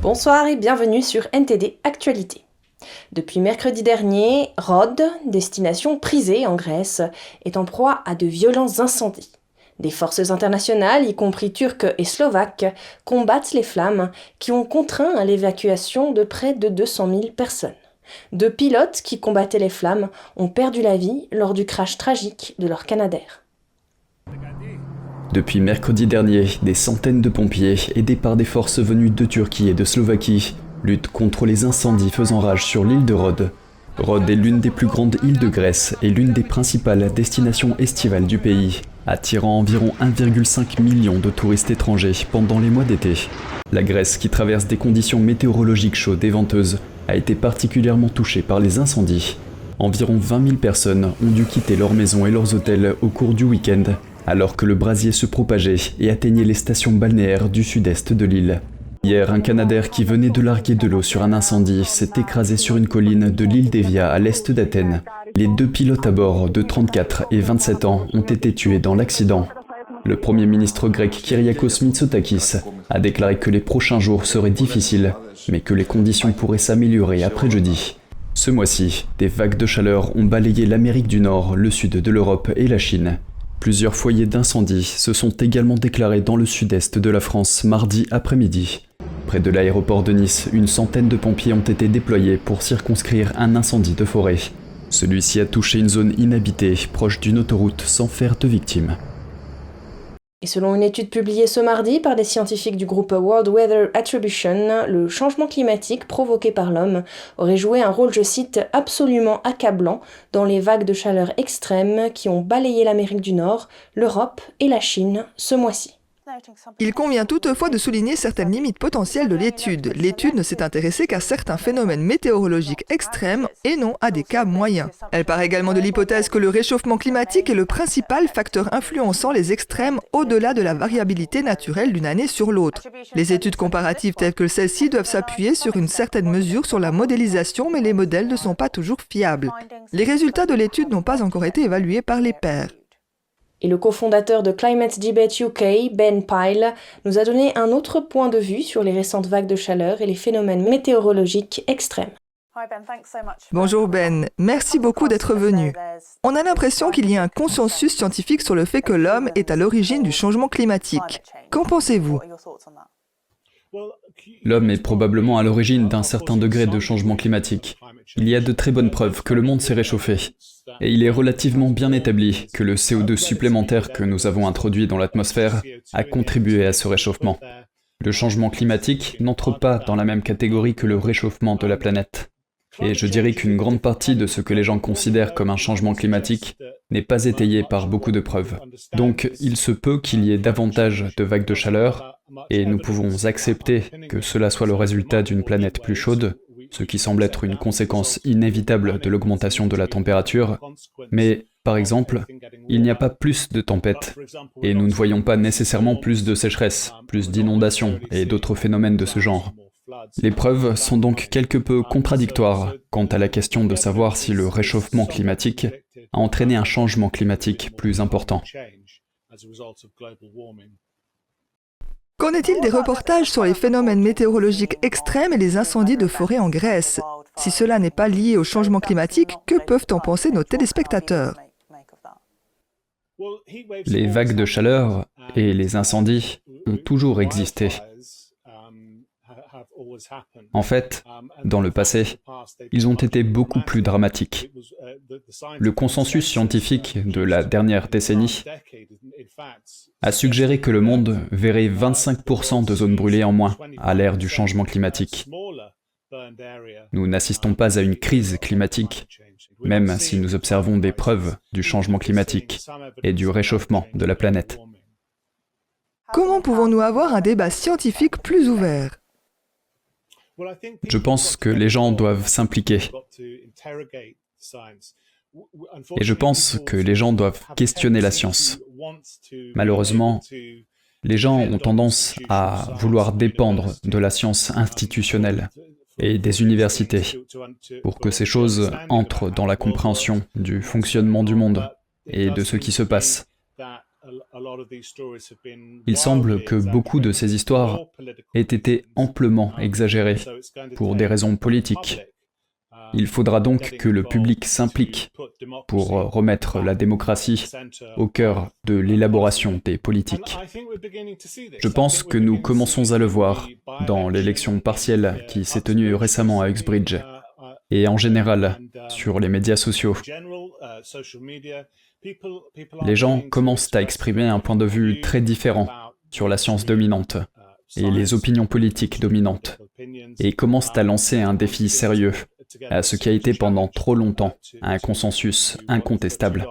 Bonsoir et bienvenue sur NTD Actualité. Depuis mercredi dernier, Rhodes, destination prisée en Grèce, est en proie à de violents incendies. Des forces internationales, y compris turques et slovaques, combattent les flammes qui ont contraint à l'évacuation de près de 200 000 personnes. 2 pilotes qui combattaient les flammes ont perdu la vie lors du crash tragique de leur Canadair. Depuis mercredi dernier, des centaines de pompiers, aidés par des forces venues de Turquie et de Slovaquie, luttent contre les incendies faisant rage sur l'île de Rhodes. Rhodes est l'une des plus grandes îles de Grèce et l'une des principales destinations estivales du pays, attirant environ 1,5 million de touristes étrangers pendant les mois d'été. La Grèce, qui traverse des conditions météorologiques chaudes et venteuses, a été particulièrement touchée par les incendies. Environ 20 000 personnes ont dû quitter leurs maisons et leurs hôtels au cours du week-end, alors que le brasier se propageait et atteignait les stations balnéaires du sud-est de l'île. Hier, un Canadair qui venait de larguer de l'eau sur un incendie s'est écrasé sur une colline de l'île d'Evia à l'est d'Athènes. Les 2 pilotes à bord de 34 et 27 ans ont été tués dans l'accident. Le Premier ministre grec Kyriakos Mitsotakis a déclaré que les prochains jours seraient difficiles, mais que les conditions pourraient s'améliorer après jeudi. Ce mois-ci, des vagues de chaleur ont balayé l'Amérique du Nord, le sud de l'Europe et la Chine. Plusieurs foyers d'incendie se sont également déclarés dans le sud-est de la France mardi après-midi. Près de l'aéroport de Nice, une centaine de pompiers ont été déployés pour circonscrire un incendie de forêt. Celui-ci a touché une zone inhabitée, proche d'une autoroute, sans faire de victimes. Et selon une étude publiée ce mardi par des scientifiques du groupe World Weather Attribution, le changement climatique provoqué par l'homme aurait joué un rôle, je cite, absolument accablant dans les vagues de chaleur extrêmes qui ont balayé l'Amérique du Nord, l'Europe et la Chine ce mois-ci. Il convient toutefois de souligner certaines limites potentielles de l'étude. L'étude ne s'est intéressée qu'à certains phénomènes météorologiques extrêmes et non à des cas moyens. Elle part également de l'hypothèse que le réchauffement climatique est le principal facteur influençant les extrêmes au-delà de la variabilité naturelle d'une année sur l'autre. Les études comparatives telles que celle-ci doivent s'appuyer sur une certaine mesure sur la modélisation, mais les modèles ne sont pas toujours fiables. Les résultats de l'étude n'ont pas encore été évalués par les pairs. Et le cofondateur de Climate Debate UK, Ben Pyle, nous a donné un autre point de vue sur les récentes vagues de chaleur et les phénomènes météorologiques extrêmes. Bonjour Ben, merci beaucoup d'être venu. On a l'impression qu'il y a un consensus scientifique sur le fait que l'homme est à l'origine du changement climatique. Qu'en pensez-vous ? L'homme est probablement à l'origine d'un certain degré de changement climatique. Il y a de très bonnes preuves que le monde s'est réchauffé. Et il est relativement bien établi que le CO2 supplémentaire que nous avons introduit dans l'atmosphère a contribué à ce réchauffement. Le changement climatique n'entre pas dans la même catégorie que le réchauffement de la planète. Et je dirais qu'une grande partie de ce que les gens considèrent comme un changement climatique n'est pas étayé par beaucoup de preuves. Donc, il se peut qu'il y ait davantage de vagues de chaleur, et nous pouvons accepter que cela soit le résultat d'une planète plus chaude, ce qui semble être une conséquence inévitable de l'augmentation de la température, mais, par exemple, il n'y a pas plus de tempêtes, et nous ne voyons pas nécessairement plus de sécheresse, plus d'inondations et d'autres phénomènes de ce genre. Les preuves sont donc quelque peu contradictoires quant à la question de savoir si le réchauffement climatique a entraîné un changement climatique plus important. Qu'en est-il des reportages sur les phénomènes météorologiques extrêmes et les incendies de forêt en Grèce ? Si cela n'est pas lié au changement climatique, que peuvent en penser nos téléspectateurs ? Les vagues de chaleur et les incendies ont toujours existé. En fait, dans le passé, ils ont été beaucoup plus dramatiques. Le consensus scientifique de la dernière décennie a suggéré que le monde verrait 25% de zones brûlées en moins à l'ère du changement climatique. Nous n'assistons pas à une crise climatique, même si nous observons des preuves du changement climatique et du réchauffement de la planète. Comment pouvons-nous avoir un débat scientifique plus ouvert ? Je pense que les gens doivent s'impliquer. Et je pense que les gens doivent questionner la science. Malheureusement, les gens ont tendance à vouloir dépendre de la science institutionnelle et des universités pour que ces choses entrent dans la compréhension du fonctionnement du monde et de ce qui se passe. Il semble que beaucoup de ces histoires aient été amplement exagérées pour des raisons politiques. Il faudra donc que le public s'implique pour remettre la démocratie au cœur de l'élaboration des politiques. Je pense que nous commençons à le voir dans l'élection partielle qui s'est tenue récemment à Uxbridge et en général sur les médias sociaux. Les gens commencent à exprimer un point de vue très différent sur la science dominante et les opinions politiques dominantes et commencent à lancer un défi sérieux à ce qui a été pendant trop longtemps un consensus incontestable.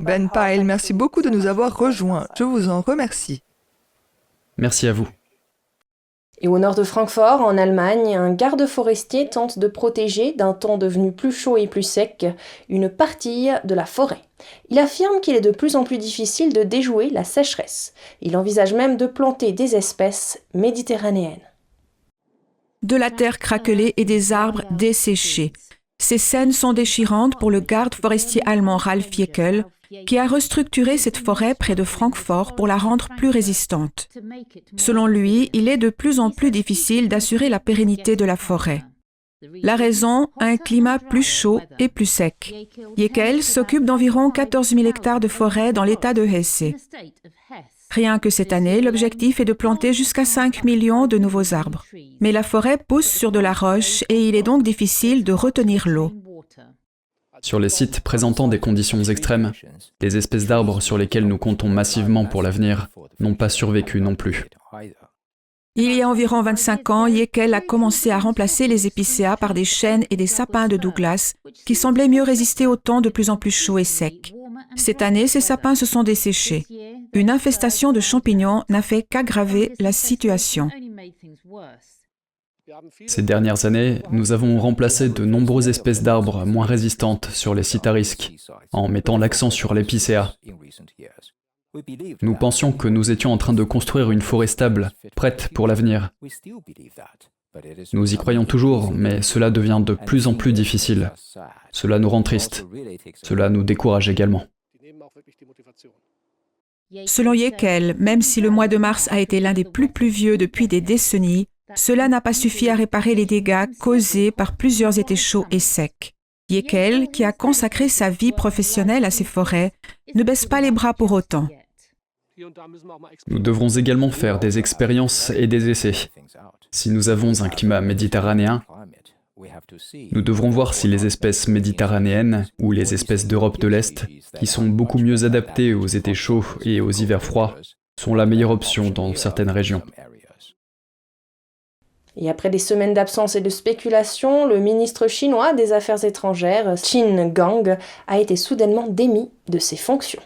Ben Pyle, merci beaucoup de nous avoir rejoints. Je vous en remercie. Merci à vous. Et au nord de Francfort, en Allemagne, un garde forestier tente de protéger, d'un temps devenu plus chaud et plus sec, une partie de la forêt. Il affirme qu'il est de plus en plus difficile de déjouer la sécheresse. Il envisage même de planter des espèces méditerranéennes. De la terre craquelée et des arbres desséchés. Ces scènes sont déchirantes pour le garde forestier allemand Ralf Jäckel, qui a restructuré cette forêt près de Francfort pour la rendre plus résistante. Selon lui, il est de plus en plus difficile d'assurer la pérennité de la forêt. La raison, un climat plus chaud et plus sec. Jäckel s'occupe d'environ 14 000 hectares de forêt dans l'état de Hesse. Rien que cette année, l'objectif est de planter jusqu'à 5 millions de nouveaux arbres. Mais la forêt pousse sur de la roche et il est donc difficile de retenir l'eau. Sur les sites présentant des conditions extrêmes, les espèces d'arbres sur lesquelles nous comptons massivement pour l'avenir n'ont pas survécu non plus. Il y a environ 25 ans, Jäckel a commencé à remplacer les épicéas par des chênes et des sapins de Douglas qui semblaient mieux résister au temps de plus en plus chaud et sec. Cette année, ces sapins se sont desséchés. Une infestation de champignons n'a fait qu'aggraver la situation. Ces dernières années, nous avons remplacé de nombreuses espèces d'arbres moins résistantes sur les sites à risque, en mettant l'accent sur l'épicéa. Nous pensions que nous étions en train de construire une forêt stable, prête pour l'avenir. Nous y croyons toujours, mais cela devient de plus en plus difficile. Cela nous rend tristes. Cela nous décourage également. Selon Jäckel, même si le mois de mars a été l'un des plus pluvieux depuis des décennies, cela n'a pas suffi à réparer les dégâts causés par plusieurs étés chauds et secs. Jäckel, qui a consacré sa vie professionnelle à ces forêts, ne baisse pas les bras pour autant. Nous devrons également faire des expériences et des essais. Si nous avons un climat méditerranéen, nous devrons voir si les espèces méditerranéennes ou les espèces d'Europe de l'Est, qui sont beaucoup mieux adaptées aux étés chauds et aux hivers froids, sont la meilleure option dans certaines régions. Et après des semaines d'absence et de spéculation, le ministre chinois des Affaires étrangères, Qin Gang, a été soudainement démis de ses fonctions.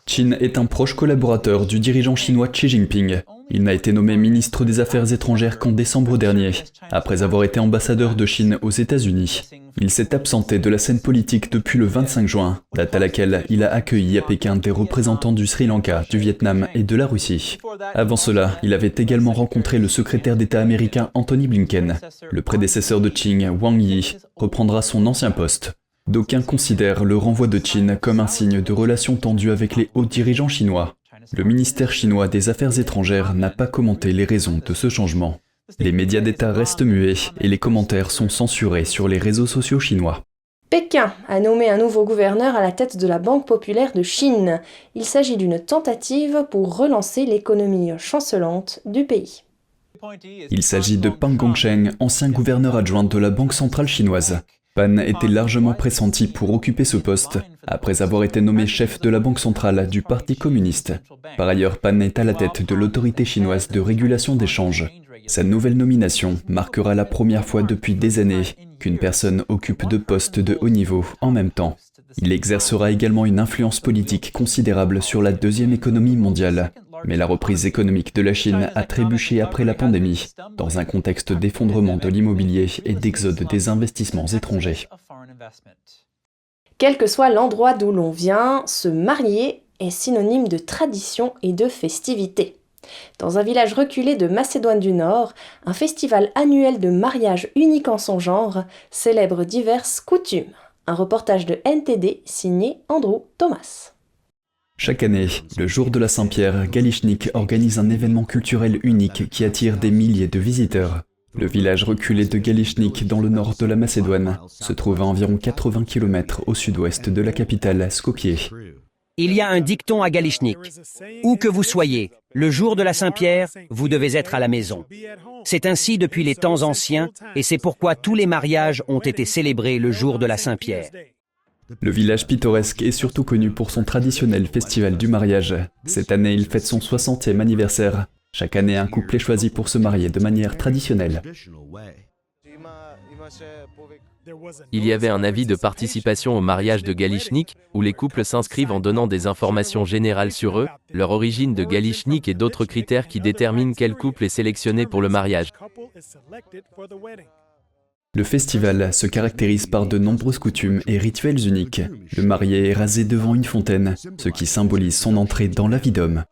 Qin est un proche collaborateur du dirigeant chinois Xi Jinping. Il n'a été nommé ministre des Affaires étrangères qu'en décembre dernier, après avoir été ambassadeur de Chine aux États-Unis. Il s'est absenté de la scène politique depuis le 25 juin, date à laquelle il a accueilli à Pékin des représentants du Sri Lanka, du Vietnam et de la Russie. Avant cela, il avait également rencontré le secrétaire d'État américain Anthony Blinken. Le prédécesseur de Qin, Wang Yi, reprendra son ancien poste. D'aucuns considèrent le renvoi de Qin comme un signe de relations tendues avec les hauts dirigeants chinois. Le ministère chinois des Affaires étrangères n'a pas commenté les raisons de ce changement. Les médias d'État restent muets et les commentaires sont censurés sur les réseaux sociaux chinois. Pékin a nommé un nouveau gouverneur à la tête de la Banque populaire de Chine. Il s'agit d'une tentative pour relancer l'économie chancelante du pays. Il s'agit de Pan Gongsheng, ancien gouverneur adjoint de la Banque centrale chinoise. Pan était largement pressenti pour occuper ce poste, après avoir été nommé chef de la Banque centrale du Parti communiste. Par ailleurs, Pan est à la tête de l'autorité chinoise de régulation des changes. Sa nouvelle nomination marquera la première fois depuis des années qu'une personne occupe deux postes de haut niveau en même temps. Il exercera également une influence politique considérable sur la deuxième économie mondiale. Mais la reprise économique de la Chine a trébuché après la pandémie, dans un contexte d'effondrement de l'immobilier et d'exode des investissements étrangers. Quel que soit l'endroit d'où l'on vient, se marier est synonyme de tradition et de festivité. Dans un village reculé de Macédoine du Nord, un festival annuel de mariage unique en son genre célèbre diverses coutumes. un reportage de NTD signé Andrew Thomas. Chaque année, le jour de la Saint-Pierre, Galichnik organise un événement culturel unique qui attire des milliers de visiteurs. Le village reculé de Galichnik, dans le nord de la Macédoine, se trouve à environ 80 km au sud-ouest de la capitale, Skopje. Il y a un dicton à Galichnik. Où que vous soyez, le jour de la Saint-Pierre, vous devez être à la maison. C'est ainsi depuis les temps anciens et c'est pourquoi tous les mariages ont été célébrés le jour de la Saint-Pierre. Le village pittoresque est surtout connu pour son traditionnel festival du mariage. Cette année, il fête son 60e anniversaire. Chaque année, un couple est choisi pour se marier de manière traditionnelle. Il y avait un avis de participation au mariage de Galichnik, où les couples s'inscrivent en donnant des informations générales sur eux, leur origine de Galichnik et d'autres critères qui déterminent quel couple est sélectionné pour le mariage. Le festival se caractérise par de nombreuses coutumes et rituels uniques. Le marié est rasé devant une fontaine, ce qui symbolise son entrée dans la vie d'homme.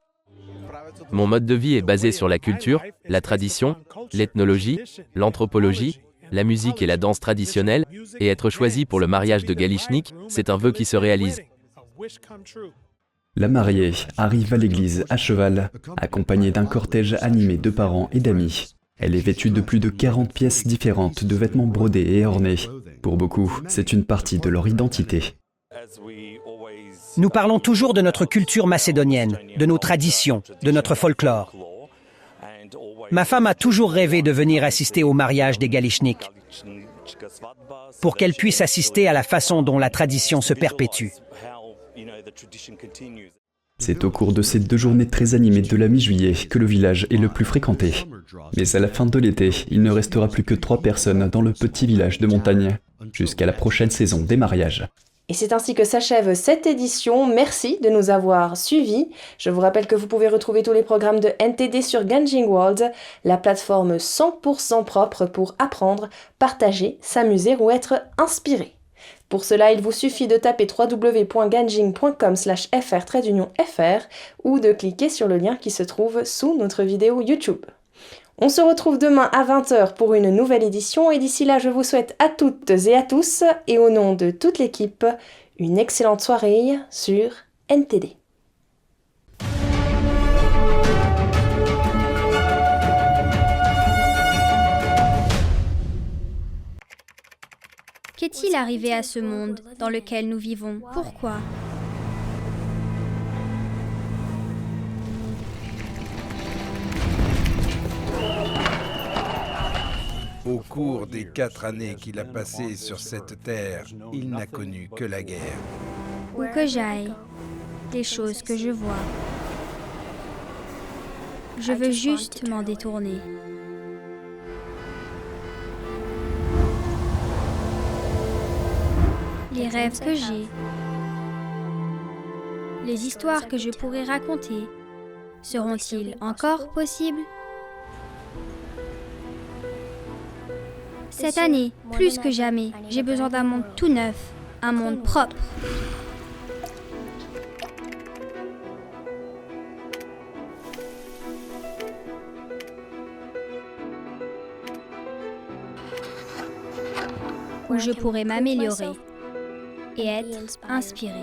Mon mode de vie est basé sur la culture, la tradition, l'ethnologie, l'anthropologie, la musique et la danse traditionnelle, et être choisi pour le mariage de Galichnik, c'est un vœu qui se réalise. La mariée arrive à l'église à cheval, accompagnée d'un cortège animé de parents et d'amis. Elle est vêtue de plus de 40 pièces différentes de vêtements brodés et ornés. Pour beaucoup, c'est une partie de leur identité. Nous parlons toujours de notre culture macédonienne, de nos traditions, de notre folklore. Ma femme a toujours rêvé de venir assister au mariage des Galichnik, pour qu'elle puisse assister à la façon dont la tradition se perpétue. C'est au cours de ces 2 journées très animées de la mi-juillet que le village est le plus fréquenté. Mais à la fin de l'été, il ne restera plus que 3 personnes dans le petit village de montagne, jusqu'à la prochaine saison des mariages. Et c'est ainsi que s'achève cette édition. Merci de nous avoir suivis. Je vous rappelle que vous pouvez retrouver tous les programmes de NTD sur Ganjing World, la plateforme 100% propre pour apprendre, partager, s'amuser ou être inspiré. Pour cela, il vous suffit de taper www.ganjing.com/fr ou de cliquer sur le lien qui se trouve sous notre vidéo YouTube. On se retrouve demain à 20h pour une nouvelle édition et d'ici là, je vous souhaite à toutes et à tous, et au nom de toute l'équipe, une excellente soirée sur NTD. Qu'est-il arrivé à ce monde dans lequel nous vivons? Pourquoi? Au cours des 4 années qu'il a passées sur cette terre, il n'a connu que la guerre. Où que j'aille, les choses que je vois, je veux juste m'en détourner. Les rêves que j'ai, les histoires que je pourrais raconter, seront-ils encore possibles? Cette année, plus que jamais, j'ai besoin d'un monde tout neuf, un monde propre. Où je pourrais m'améliorer et être inspirée.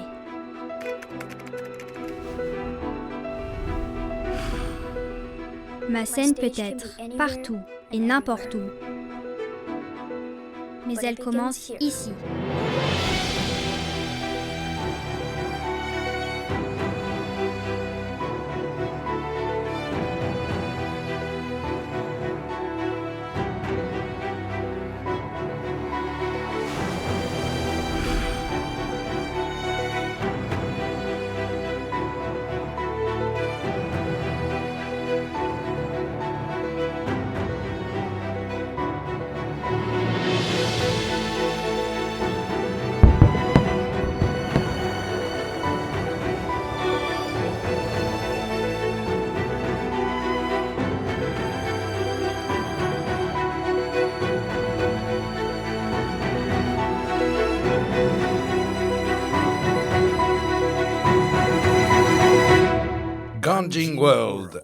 Ma scène peut être partout et n'importe où. Mais elle commence ici. Ganjing World,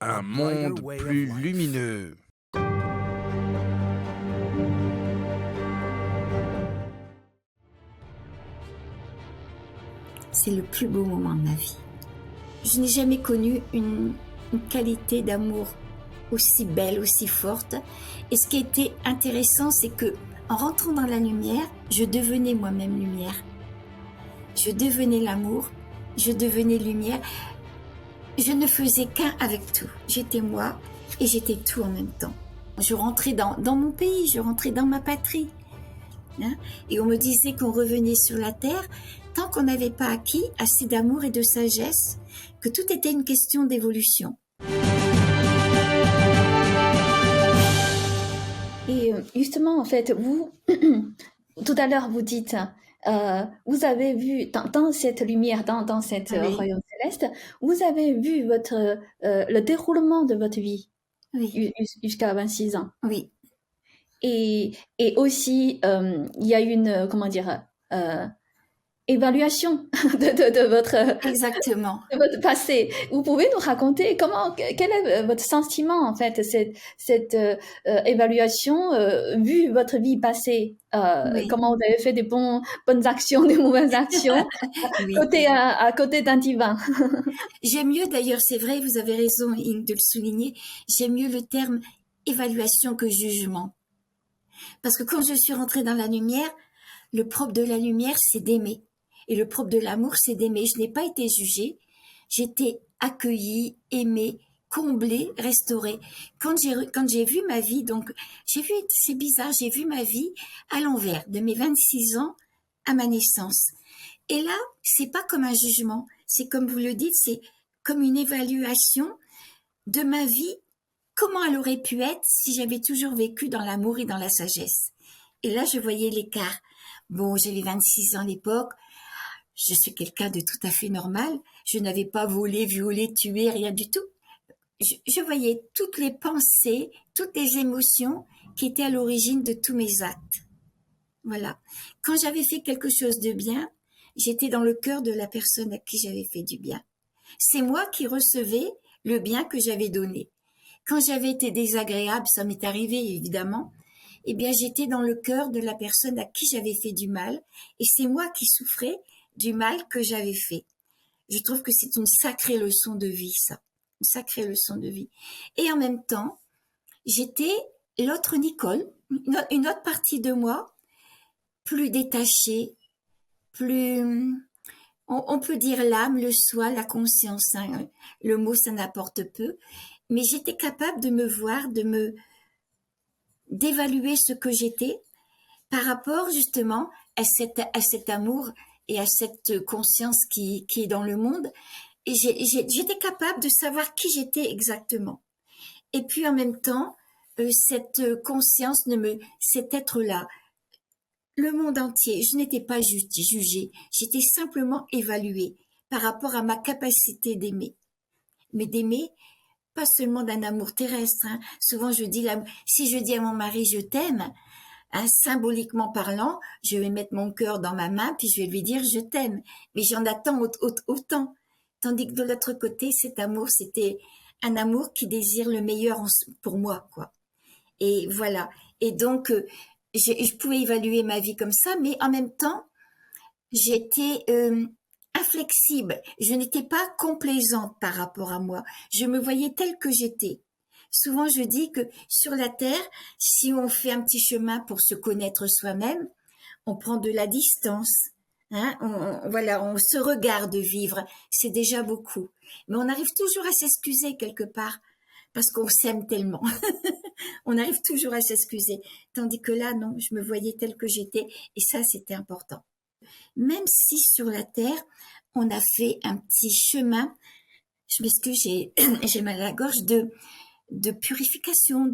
un monde plus lumineux. c'est le plus beau moment de ma vie. Je n'ai jamais connu une qualité d'amour aussi belle, aussi forte. Et ce qui était intéressant, c'est que en rentrant dans la lumière, je devenais moi-même lumière. Je devenais l'amour, je devenais lumière. Je ne faisais qu'un avec tout. J'étais moi et j'étais tout en même temps. Je rentrais dans mon pays, je rentrais dans ma patrie. Hein? Et on me disait qu'on revenait sur la terre tant qu'on n'avait pas acquis assez d'amour et de sagesse, que tout était une question d'évolution. Et justement, en fait, vous, tout à l'heure, vous dites, vous avez vu dans cette lumière, dans cette royaume céleste, vous avez vu le déroulement de votre vie jusqu'à 26 ans. Oui. Et aussi, il y a une, évaluation de votre exactement de votre passé. Vous pouvez nous raconter quel est votre sentiment en fait cette évaluation vu votre vie passée, comment vous avez fait des bonnes actions, des mauvaises actions à côté d'un divin. J'aime mieux d'ailleurs, c'est vrai, vous avez raison Inge de le souligner, j'aime mieux le terme évaluation que jugement. Parce que quand je suis rentrée dans la lumière, le propre de la lumière, c'est d'aimer. Et le propre de l'amour, c'est d'aimer. Je n'ai pas été jugée. J'étais accueillie, aimée, comblée, restaurée. Quand j'ai vu ma vie, donc, c'est bizarre, j'ai vu ma vie à l'envers, de mes 26 ans à ma naissance. Et là, c'est pas comme un jugement. C'est comme vous le dites, c'est comme une évaluation de ma vie. Comment elle aurait pu être si j'avais toujours vécu dans l'amour et dans la sagesse. Et là, je voyais l'écart. Bon, j'avais 26 ans à l'époque. Je suis quelqu'un de tout à fait normal. Je n'avais pas volé, violé, tué, rien du tout. Je voyais toutes les pensées, toutes les émotions qui étaient à l'origine de tous mes actes. Voilà. Quand j'avais fait quelque chose de bien, j'étais dans le cœur de la personne à qui j'avais fait du bien. C'est moi qui recevais le bien que j'avais donné. Quand j'avais été désagréable, ça m'est arrivé évidemment, eh bien j'étais dans le cœur de la personne à qui j'avais fait du mal et c'est moi qui souffrais du mal que j'avais fait. Je trouve que c'est une sacrée leçon de vie, ça. Une sacrée leçon de vie. Et en même temps, j'étais l'autre Nicole, une autre partie de moi, plus détachée, plus... On peut dire l'âme, le soi, la conscience. Hein. Le mot, ça n'apporte peu. Mais j'étais capable de me voir, d'évaluer ce que j'étais par rapport justement à cet amour et à cette conscience qui est dans le monde. Et j'étais capable de savoir qui j'étais exactement. Et puis en même temps, cette conscience cet être-là, le monde entier, je n'étais pas jugée, j'étais simplement évaluée par rapport à ma capacité d'aimer. Mais d'aimer, pas seulement d'un amour terrestre. Hein. Souvent, si je dis à mon mari « je t'aime », hein, symboliquement parlant, je vais mettre mon cœur dans ma main puis je vais lui dire « je t'aime ». Mais j'en attends autant. Tandis que de l'autre côté, cet amour, c'était un amour qui désire le meilleur pour moi, quoi. Et voilà. Et donc, je pouvais évaluer ma vie comme ça, mais en même temps, j'étais inflexible. Je n'étais pas complaisante par rapport à moi. Je me voyais telle que j'étais. Souvent, je dis que sur la Terre, si on fait un petit chemin pour se connaître soi-même, on prend de la distance. Hein, on se regarde vivre. C'est déjà beaucoup. Mais on arrive toujours à s'excuser quelque part parce qu'on s'aime tellement. On arrive toujours à s'excuser. Tandis que là, non, je me voyais telle que j'étais et ça, c'était important. Même si sur la Terre, on a fait un petit chemin, je m'excuse, j'ai mal à la gorge, de purification,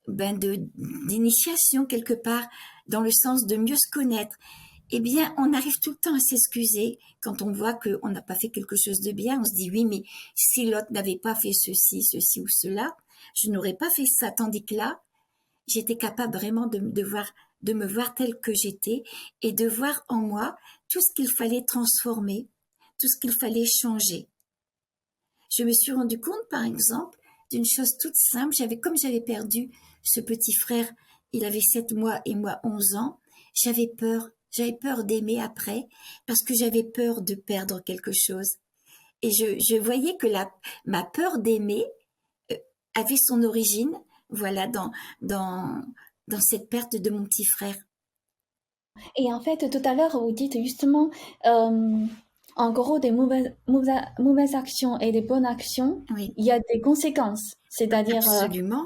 d'initiation quelque part, dans le sens de mieux se connaître. Eh bien, on arrive tout le temps à s'excuser quand on voit qu'on n'a pas fait quelque chose de bien. On se dit, oui, mais si l'autre n'avait pas fait ceci ou cela, je n'aurais pas fait ça. Tandis que là, j'étais capable vraiment de me voir telle que j'étais et de voir en moi tout ce qu'il fallait transformer, tout ce qu'il fallait changer. Je me suis rendu compte, par exemple, d'une chose toute simple. Comme j'avais perdu ce petit frère, il avait 7 mois et moi 11 ans, j'avais peur J'avais peur d'aimer après parce que j'avais peur de perdre quelque chose. Et je voyais que ma peur d'aimer avait son origine, voilà, dans cette perte de mon petit frère. Et en fait, tout à l'heure, vous dites justement, en gros, des mauvaises actions et des bonnes actions, Oui. il y a des conséquences. C'est-à-dire Absolument.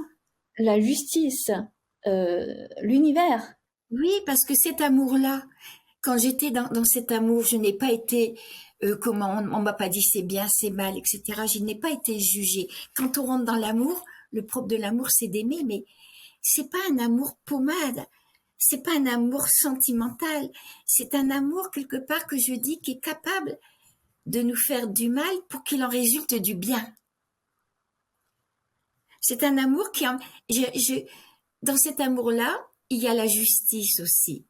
La justice, l'univers. Oui, parce que cet amour-là, quand j'étais dans cet amour, je n'ai pas été, on m'a pas dit c'est bien, c'est mal, etc. Je n'ai pas été jugée. Quand on rentre dans l'amour, le propre de l'amour, c'est d'aimer, mais c'est pas un amour pommade. C'est pas un amour sentimental. C'est un amour, quelque part, que je dis, qui est capable de nous faire du mal pour qu'il en résulte du bien. C'est un amour dans cet amour-là, il y a la justice aussi.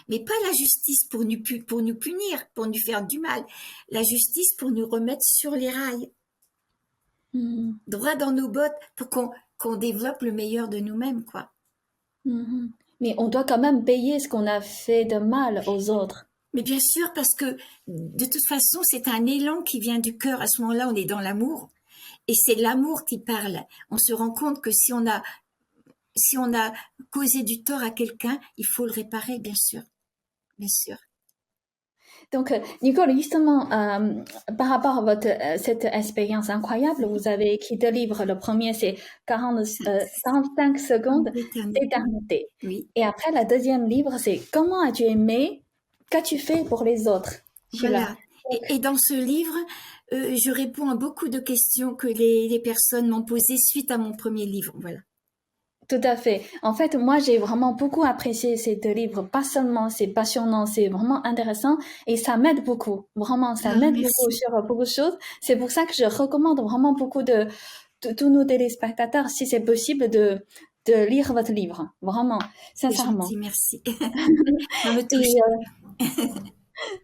Mais pas la justice pour nous punir, pour nous faire du mal. La justice pour nous remettre sur les rails. Droit dans nos bottes pour qu'on développe le meilleur de nous-mêmes, quoi. Mais on doit quand même payer ce qu'on a fait de mal aux autres. Mais bien sûr, parce que de toute façon, c'est un élan qui vient du cœur. À ce moment-là, on est dans l'amour. Et c'est l'amour qui parle. On se rend compte que si on a causé du tort à quelqu'un, il faut le réparer, bien sûr. Bien sûr. Donc, Nicole, justement, par rapport à cette expérience incroyable, vous avez écrit 2 livres. Le premier, c'est 45 secondes d'éternité. Oui. Et après, le deuxième livre, c'est Comment as-tu aimé? Qu'as-tu fait pour les autres? Voilà. Et dans ce livre, je réponds à beaucoup de questions que les personnes m'ont posées suite à mon premier livre. Voilà. Tout à fait. En fait, moi, j'ai vraiment beaucoup apprécié ces 2 livres. Pas seulement, c'est passionnant, c'est vraiment intéressant et ça m'aide beaucoup. Vraiment, ça m'aide beaucoup sur beaucoup de choses. C'est pour ça que je recommande vraiment beaucoup de tous nos téléspectateurs, si c'est possible, de lire votre livre. Vraiment, sincèrement. C'est gentil, merci. Ça me touche.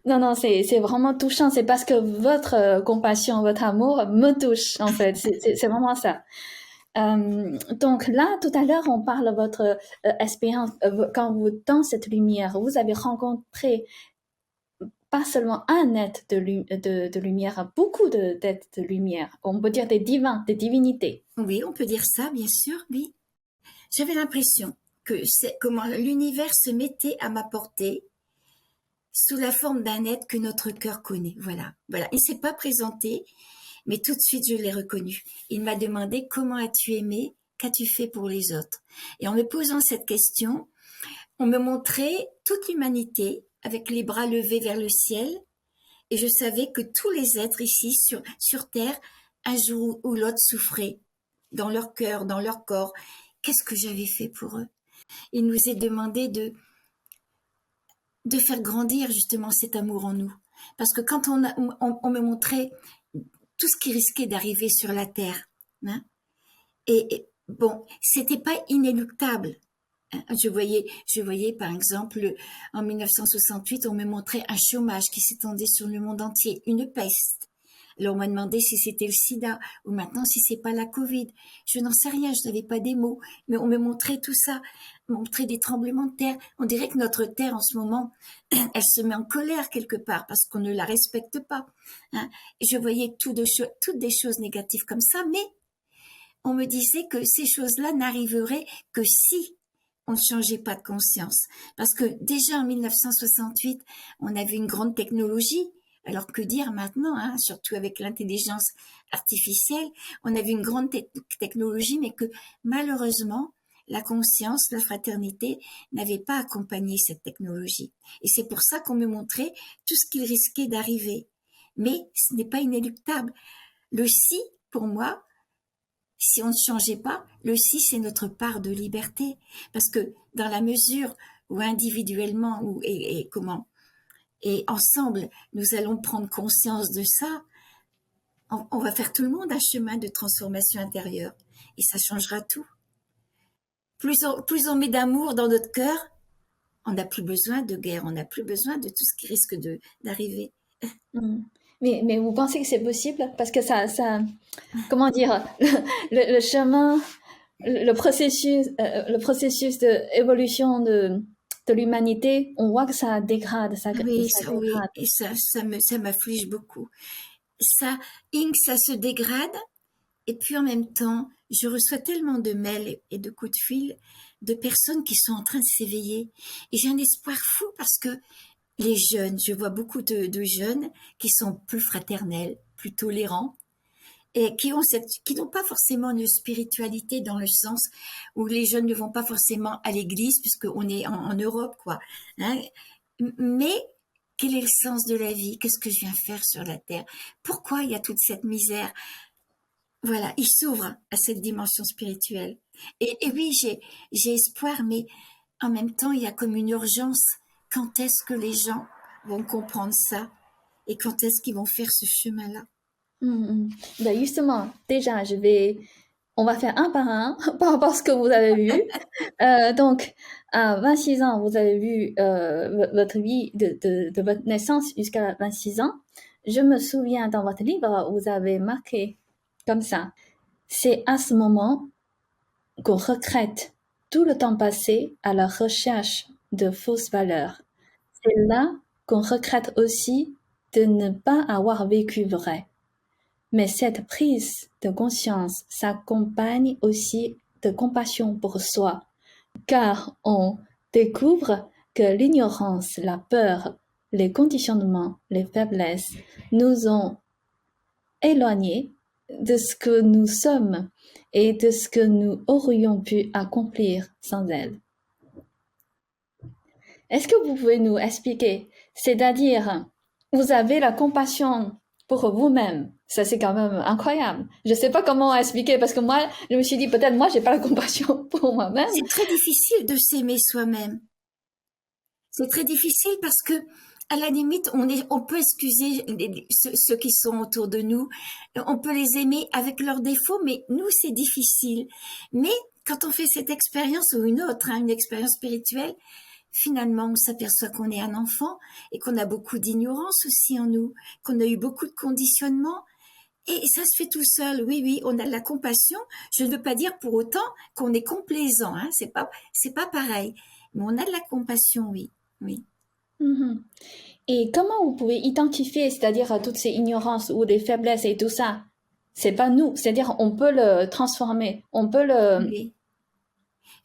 Non, c'est vraiment touchant. C'est parce que votre compassion, votre amour me touche, en fait. C'est vraiment ça. Donc là, tout à l'heure, on parle de votre expérience. Quand vous, dans cette lumière, vous avez rencontré pas seulement un être de lumière, beaucoup d'êtres de lumière. On peut dire des divins, des divinités. Oui, on peut dire ça, bien sûr, oui. J'avais l'impression que c'est comment l'univers se mettait à ma portée sous la forme d'un être que notre cœur connaît. Voilà. Il s'est pas présenté, mais tout de suite, je l'ai reconnu. Il m'a demandé comment as-tu aimé, qu'as-tu fait pour les autres? Et en me posant cette question, on me montrait toute l'humanité avec les bras levés vers le ciel. Et je savais que tous les êtres ici sur Terre, un jour ou l'autre souffraient dans leur cœur, dans leur corps. Qu'est-ce que j'avais fait pour eux? Il nous est demandé de faire grandir justement cet amour en nous. Parce que quand on me montrait tout ce qui risquait d'arriver sur la Terre. Hein. Et bon, c'était pas inéluctable. Hein. Je voyais par exemple, en 1968, on me montrait un chômage qui s'étendait sur le monde entier, une peste. Alors on m'a demandé si c'était le sida, ou maintenant si c'est pas la Covid. Je n'en sais rien, je n'avais pas des mots, mais on me montrait tout ça, montrait des tremblements de terre. On dirait que notre terre en ce moment, elle se met en colère quelque part parce qu'on ne la respecte pas. Hein. Et je voyais toutes des choses négatives comme ça, mais on me disait que ces choses-là n'arriveraient que si on ne changeait pas de conscience. Parce que déjà en 1968, on avait une grande technologie. Alors que dire maintenant, hein, surtout avec l'intelligence artificielle, on avait une grande technologie, mais que malheureusement, la conscience, la fraternité n'avait pas accompagné cette technologie. Et c'est pour ça qu'on me montrait tout ce qu'il risquait d'arriver. Mais ce n'est pas inéluctable. Le si, pour moi, si on ne changeait pas, le si, c'est notre part de liberté. Parce que dans la mesure où individuellement, et ensemble, nous allons prendre conscience de ça, on va faire tout le monde un chemin de transformation intérieure. Et ça changera tout. Plus on met d'amour dans notre cœur, on n'a plus besoin de guerre, on n'a plus besoin de tout ce qui risque d'arriver. Mais vous pensez que c'est possible? Parce que ça comment dire, le chemin, le processus d'évolution de l'humanité, on voit que ça dégrade, Oui, ça oui, dégrade. et ça m'afflige beaucoup. Ça, ça se dégrade, et puis en même temps, je reçois tellement de mails et de coups de fil de personnes qui sont en train de s'éveiller. Et j'ai un espoir fou parce que les jeunes, je vois beaucoup de jeunes qui sont plus fraternels, plus tolérants, et qui n'ont pas forcément une spiritualité dans le sens où les jeunes ne vont pas forcément à l'église puisqu'on est en Europe, quoi. Hein. Mais quel est le sens de la vie? Qu'est-ce que je viens faire sur la terre? Pourquoi il y a toute cette misère? Voilà, ils s'ouvrent à cette dimension spirituelle. Et oui, j'ai espoir, mais en même temps, il y a comme une urgence. Quand est-ce que les gens vont comprendre ça? Et quand est-ce qu'ils vont faire ce chemin-là? Ben justement, déjà, on va faire un par un par rapport à ce que vous avez vu. Donc, à 26 ans, vous avez vu votre vie de votre naissance jusqu'à 26 ans. Je me souviens dans votre livre, vous avez marqué comme ça. C'est à ce moment qu'on regrette tout le temps passé à la recherche de fausses valeurs. C'est là qu'on regrette aussi de ne pas avoir vécu vrai. Mais cette prise de conscience s'accompagne aussi de compassion pour soi, car on découvre que l'ignorance, la peur, les conditionnements, les faiblesses nous ont éloignés de ce que nous sommes et de ce que nous aurions pu accomplir sans elles. Est-ce que vous pouvez nous expliquer? C'est-à-dire, vous avez la compassion pour vous-même. Ça, c'est quand même incroyable. Je sais pas comment expliquer parce que moi, je me suis dit peut-être moi, j'ai pas la compassion pour moi-même. C'est très difficile de s'aimer soi-même. C'est très difficile parce que, à la limite, on peut excuser ceux qui sont autour de nous. On peut les aimer avec leurs défauts, mais nous, c'est difficile. Mais quand on fait cette expérience ou une autre, une expérience spirituelle, finalement, on s'aperçoit qu'on est un enfant et qu'on a beaucoup d'ignorance aussi en nous, qu'on a eu beaucoup de conditionnements. Et ça se fait tout seul. Oui, oui, on a de la compassion. Je ne veux pas dire pour autant qu'on est complaisant. Hein. C'est pas pareil. Mais on a de la compassion, oui, oui. Et comment vous pouvez identifier, c'est-à-dire toutes ces ignorances ou des faiblesses et tout ça? C'est pas nous. C'est-à-dire on peut le transformer. On peut le... Oui,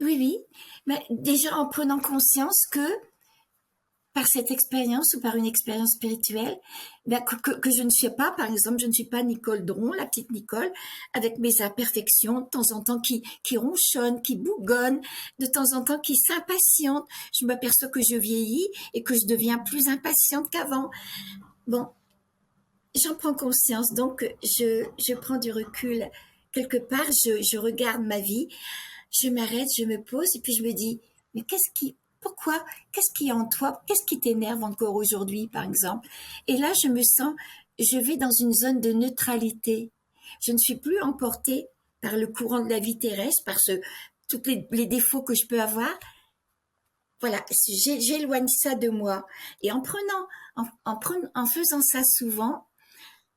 oui, oui. Mais déjà en prenant conscience que par cette expérience ou par une expérience spirituelle, que je ne suis pas, par exemple, je ne suis pas Nicole Dron, la petite Nicole, avec mes imperfections, de temps en temps qui ronchonne, qui bougonne, de temps en temps qui s'impatiente. Je m'aperçois que je vieillis et que je deviens plus impatiente qu'avant. Bon, j'en prends conscience, donc je prends du recul. Quelque part, je regarde ma vie, je m'arrête, je me pose et puis je me dis, mais pourquoi? Qu'est-ce qu'il y a en toi? Qu'est-ce qui t'énerve encore aujourd'hui, par exemple? Et là, je vais dans une zone de neutralité. Je ne suis plus emportée par le courant de la vie terrestre, par tous les défauts que je peux avoir. Voilà, j'éloigne ça de moi. Et en faisant ça souvent,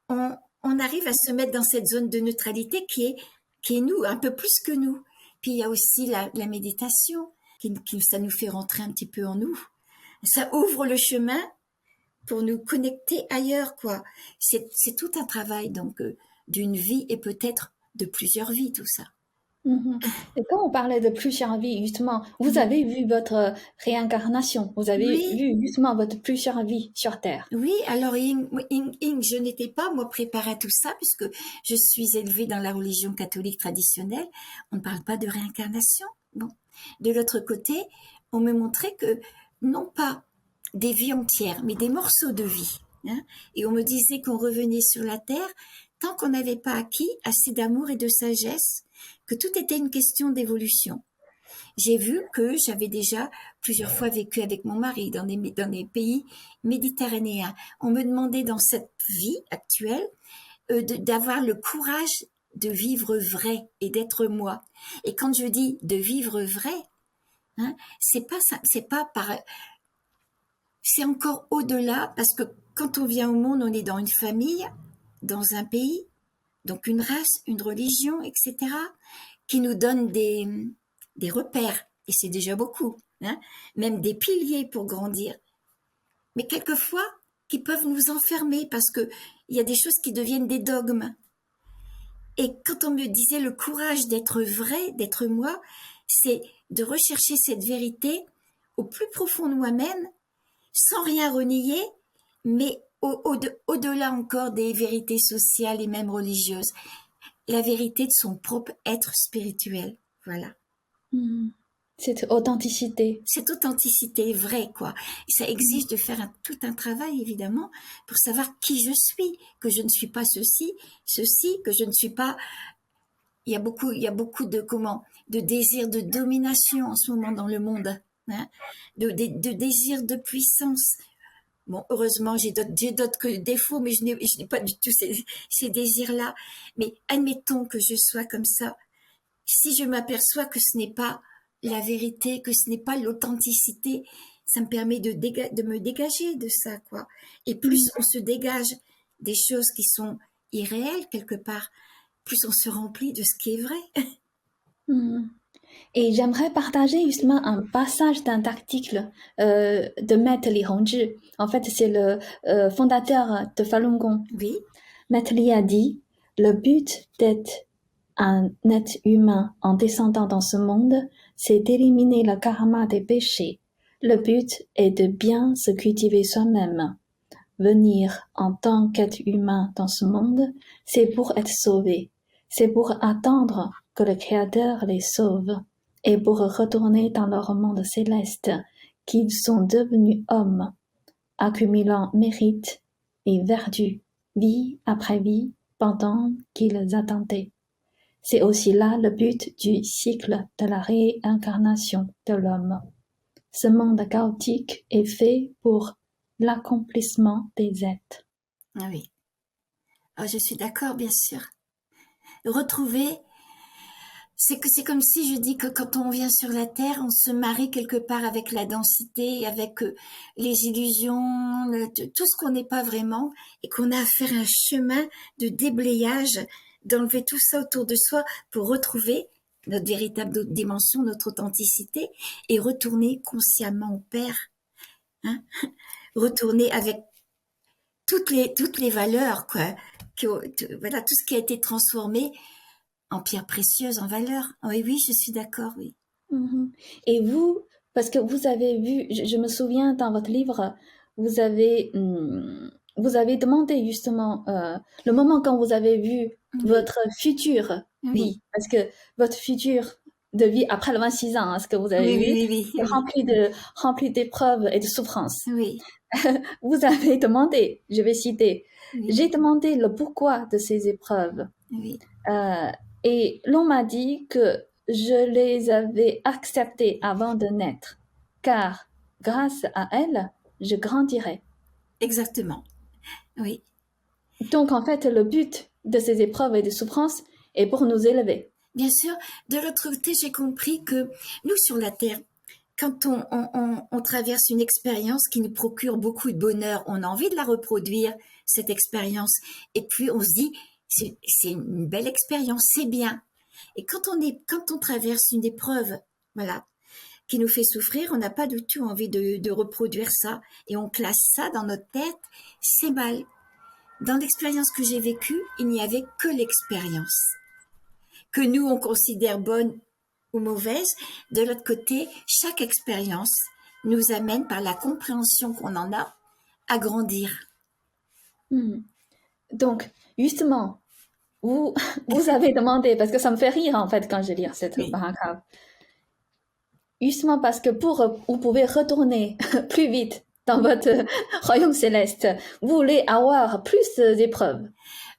on arrive à se mettre dans cette zone de neutralité qui est nous, un peu plus que nous. Puis il y a aussi la méditation. Ça nous fait rentrer un petit peu en nous. Ça ouvre le chemin pour nous connecter ailleurs, quoi. C'est tout un travail, donc, d'une vie et peut-être de plusieurs vies, tout ça. Et quand on parlait de plusieurs vies, justement, vous avez vu votre réincarnation, vous avez vu justement votre plusieurs vies sur Terre. Oui, alors je n'étais pas, moi, préparée à tout ça, puisque je suis élevée dans la religion catholique traditionnelle. On ne parle pas de réincarnation. Bon. De l'autre côté, on me montrait que, non pas des vies entières, mais des morceaux de vie. Hein, et on me disait qu'on revenait sur la Terre tant qu'on n'avait pas acquis assez d'amour et de sagesse, que tout était une question d'évolution. J'ai vu que j'avais déjà plusieurs fois vécu avec mon mari dans des pays méditerranéens. On me demandait dans cette vie actuelle d'avoir le courage de vivre vrai et d'être moi. Et quand je dis de vivre vrai, hein, c'est encore au-delà, parce que quand on vient au monde, on est dans une famille, dans un pays, donc une race, une religion, etc., qui nous donne des repères, et c'est déjà beaucoup. hein, même des piliers pour grandir, mais quelquefois qui peuvent nous enfermer parce que il y a des choses qui deviennent des dogmes. Et quand on me disait le courage d'être vrai, d'être moi, c'est de rechercher cette vérité au plus profond de moi-même, sans rien renier, mais au-delà encore des vérités sociales et même religieuses. La vérité de son propre être spirituel. Voilà. Cette authenticité. Cette authenticité vraie, quoi. Et ça exige de faire tout un travail, évidemment, pour savoir qui je suis, que je ne suis pas ceci, que je ne suis pas... Il y a beaucoup de désirs de domination en ce moment dans le monde, hein, de désirs de puissance. Bon, heureusement, j'ai d'autres défauts, mais je n'ai pas du tout ces désirs-là. Mais admettons que je sois comme ça. Si je m'aperçois que ce n'est pas la vérité, que ce n'est pas l'authenticité, ça me permet de me dégager de ça, quoi. Et plus on se dégage des choses qui sont irréelles quelque part, plus on se remplit de ce qui est vrai. Et j'aimerais partager justement un passage d'un article de Maître Li Hongzhi. En fait, c'est le fondateur de Falun Gong. Oui. Maître Li a dit, le but d'être un être humain en descendant dans ce monde, c'est d'éliminer le karma des péchés. Le but est de bien se cultiver soi-même. Venir en tant qu'être humain dans ce monde, c'est pour être sauvé. C'est pour attendre que le Créateur les sauve et pour retourner dans leur monde céleste, qu'ils sont devenus hommes, accumulant mérite et vertu, vie après vie, pendant qu'ils attendaient. C'est aussi là le but du cycle de la réincarnation de l'homme. Ce monde chaotique est fait pour l'accomplissement des êtres. Ah oui. Oh, je suis d'accord, bien sûr. Retrouver, c'est comme si je dis que quand on vient sur la Terre, on se marie quelque part avec la densité, avec les illusions, tout ce qu'on n'est pas vraiment, et qu'on a à faire un chemin de déblayage, d'enlever tout ça autour de soi pour retrouver notre véritable dimension, notre authenticité, et retourner consciemment au Père. Hein, retourner avec toutes les valeurs, quoi. Voilà, tout ce qui a été transformé en pierre précieuse, en valeur. Oui, oui, je suis d'accord, oui. Et vous, parce que vous avez vu, je me souviens dans votre livre, vous avez demandé justement le moment quand vous avez vu votre future vie, parce que votre future de vie après le 26 ans, ce que vous avez vu, est rempli d'épreuves et de souffrances. Oui. Vous avez demandé, je vais citer, j'ai demandé le pourquoi de ces épreuves. Oui. Et l'on m'a dit que je les avais acceptées avant de naître, car grâce à elles, je grandirais. Exactement. Oui. Donc en fait, le but de ces épreuves et de souffrances est pour nous élever. Bien sûr. De l'autre côté, j'ai compris que nous, sur la Terre, quand on traverse une expérience qui nous procure beaucoup de bonheur, on a envie de la reproduire, cette expérience. Et puis, on se dit, c'est une belle expérience, c'est bien. Et quand on traverse une épreuve, voilà, qui nous fait souffrir, on n'a pas du tout envie de reproduire ça. Et on classe ça dans notre tête, c'est mal. Dans l'expérience que j'ai vécue, il n'y avait que l'expérience. Que nous, on considère bonne ou mauvaise. De l'autre côté, chaque expérience nous amène par la compréhension qu'on en a à grandir. Donc, justement, vous avez demandé, parce que ça me fait rire en fait quand je lis cette paragraphe, justement parce que vous pouvez retourner plus vite dans votre royaume céleste, vous voulez avoir plus d'épreuves.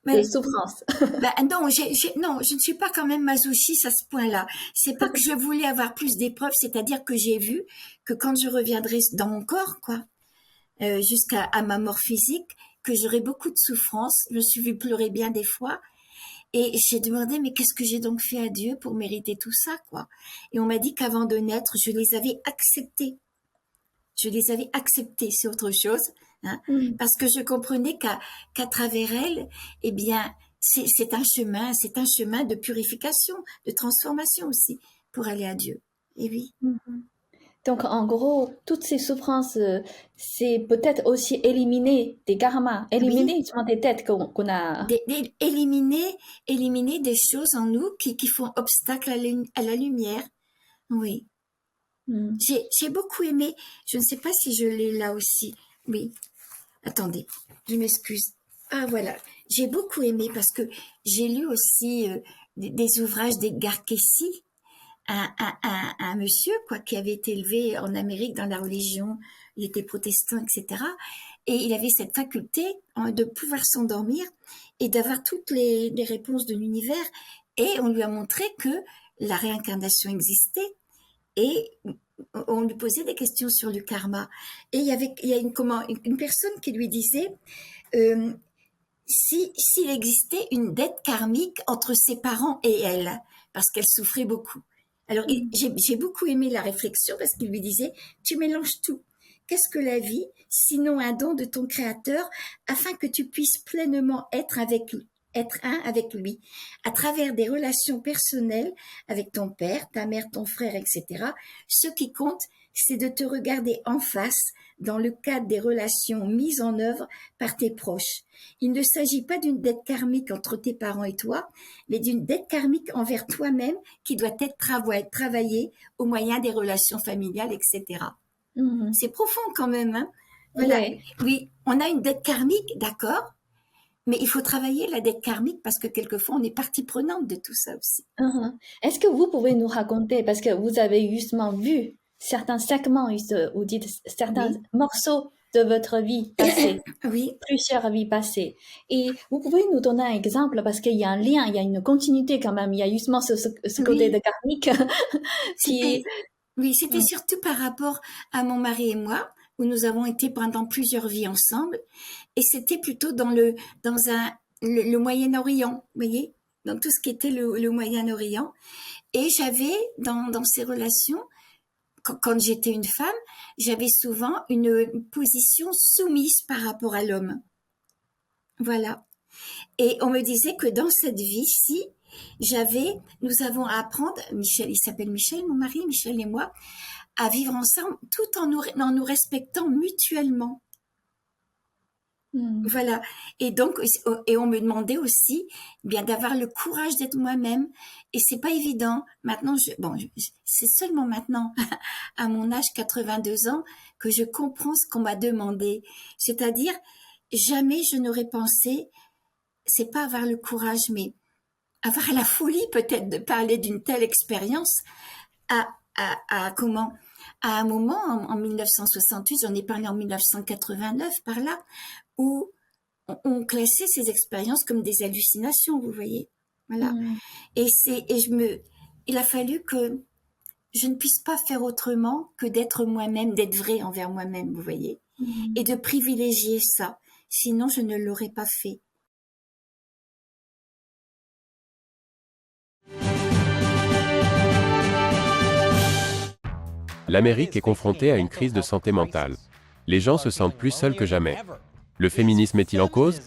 De souffrance. Non, je ne suis pas quand même masochiste à ce point-là. C'est pas que je voulais avoir plus d'épreuves, c'est-à-dire que j'ai vu que quand je reviendrai dans mon corps, quoi, jusqu'à ma mort physique, que j'aurai beaucoup de souffrance. Je me suis vue pleurer bien des fois. Et j'ai demandé, mais qu'est-ce que j'ai donc fait à Dieu pour mériter tout ça, quoi? Et on m'a dit qu'avant de naître, je les avais acceptés. Je les avais acceptés, c'est autre chose. Hein, parce que je comprenais qu'à travers elle, eh bien, c'est un chemin de purification, de transformation aussi, pour aller à Dieu. Et oui. Donc, en gros, toutes ces souffrances, c'est peut-être aussi éliminer des karmas, éliminer justement des têtes qu'on a. Éliminer des choses en nous qui font obstacle à la lumière. Oui. J'ai beaucoup aimé, je ne sais pas si je l'ai là aussi. Oui. Attendez, je m'excuse. Ah voilà, j'ai beaucoup aimé parce que j'ai lu aussi des ouvrages d'Edgar Cayce, un monsieur qui avait été élevé en Amérique dans la religion, il était protestant, etc. Et il avait cette faculté de pouvoir s'endormir et d'avoir toutes les réponses de l'univers. Et on lui a montré que la réincarnation existait. Et on lui posait des questions sur le karma. Et il y a une personne qui lui disait s'il existait une dette karmique entre ses parents et elle, parce qu'elle souffrait beaucoup. Alors, j'ai beaucoup aimé la réflexion parce qu'il lui disait tu mélanges tout. Qu'est-ce que la vie, sinon un don de ton Créateur, afin que tu puisses pleinement être un avec lui, à travers des relations personnelles avec ton père, ta mère, ton frère, etc. Ce qui compte, c'est de te regarder en face dans le cadre des relations mises en œuvre par tes proches. Il ne s'agit pas d'une dette karmique entre tes parents et toi, mais d'une dette karmique envers toi-même qui doit être travaillée au moyen des relations familiales, etc. C'est profond quand même, hein? Voilà. Oui, on a une dette karmique, d'accord, mais il faut travailler la dette karmique parce que quelquefois on est partie prenante de tout ça aussi. Est-ce que vous pouvez nous raconter, parce que vous avez justement vu certains segments, ou dites certains morceaux de votre vie passée, plusieurs vies passées, et vous pouvez nous donner un exemple parce qu'il y a un lien, il y a une continuité quand même, il y a justement ce côté de karmique qui. C'était surtout par rapport à mon mari et moi, où nous avons été pendant plusieurs vies ensemble, et c'était plutôt dans le Moyen-Orient, vous voyez, dans tout ce qui était le Moyen-Orient. Et j'avais, dans ces relations, quand j'étais une femme, j'avais souvent une position soumise par rapport à l'homme. Voilà. Et on me disait que dans cette vie-ci, nous avons à apprendre, Michel, il s'appelle Michel, mon mari, Michel et moi, à vivre ensemble tout en nous respectant mutuellement. Voilà. Et donc, on me demandait aussi, bien, d'avoir le courage d'être moi-même. Et c'est pas évident. Maintenant, c'est seulement maintenant, à mon âge, 82 ans, que je comprends ce qu'on m'a demandé. C'est-à-dire, jamais je n'aurais pensé, c'est pas avoir le courage, mais avoir la folie peut-être de parler d'une telle expérience à un moment, en 1968, j'en ai parlé en 1989 par là, où on classait ces expériences comme des hallucinations, vous voyez. Voilà. Il a fallu que je ne puisse pas faire autrement que d'être moi-même, d'être vraie envers moi-même, vous voyez. Et de privilégier ça. Sinon, je ne l'aurais pas fait. L'Amérique est confrontée à une crise de santé mentale. Les gens se sentent plus seuls que jamais. Le féminisme est-il en cause ?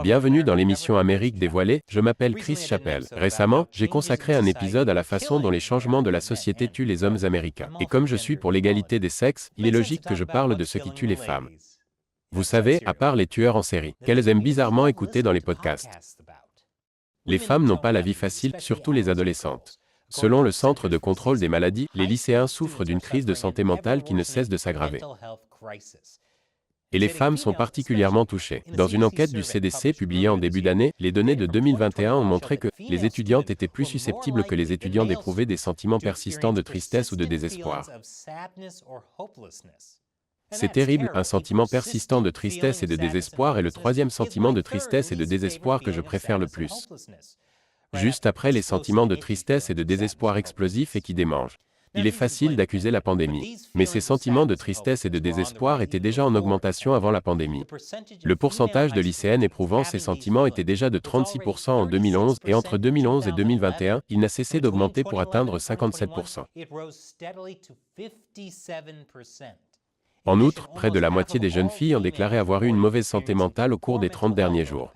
Bienvenue dans l'émission Amérique dévoilée, je m'appelle Chris Chappell. Récemment, j'ai consacré un épisode à la façon dont les changements de la société tuent les hommes américains. Et comme je suis pour l'égalité des sexes, il est logique que je parle de ce qui tue les femmes. Vous savez, à part les tueurs en série, qu'elles aiment bizarrement écouter dans les podcasts. Les femmes n'ont pas la vie facile, surtout les adolescentes. Selon le Centre de contrôle des maladies, les lycéens souffrent d'une crise de santé mentale qui ne cesse de s'aggraver. Et les femmes sont particulièrement touchées. Dans une enquête du CDC publiée en début d'année, les données de 2021 ont montré que les étudiantes étaient plus susceptibles que les étudiants d'éprouver des sentiments persistants de tristesse ou de désespoir. C'est terrible, un sentiment persistant de tristesse et de désespoir est le troisième sentiment de tristesse et de désespoir que je préfère le plus. Juste après les sentiments de tristesse et de désespoir explosifs et qui démangent. Il est facile d'accuser la pandémie, mais ces sentiments de tristesse et de désespoir étaient déjà en augmentation avant la pandémie. Le pourcentage de lycéennes éprouvant ces sentiments était déjà de 36% en 2011 et entre 2011 et 2021, il n'a cessé d'augmenter pour atteindre 57%. En outre, près de la moitié des jeunes filles ont déclaré avoir eu une mauvaise santé mentale au cours des 30 derniers jours.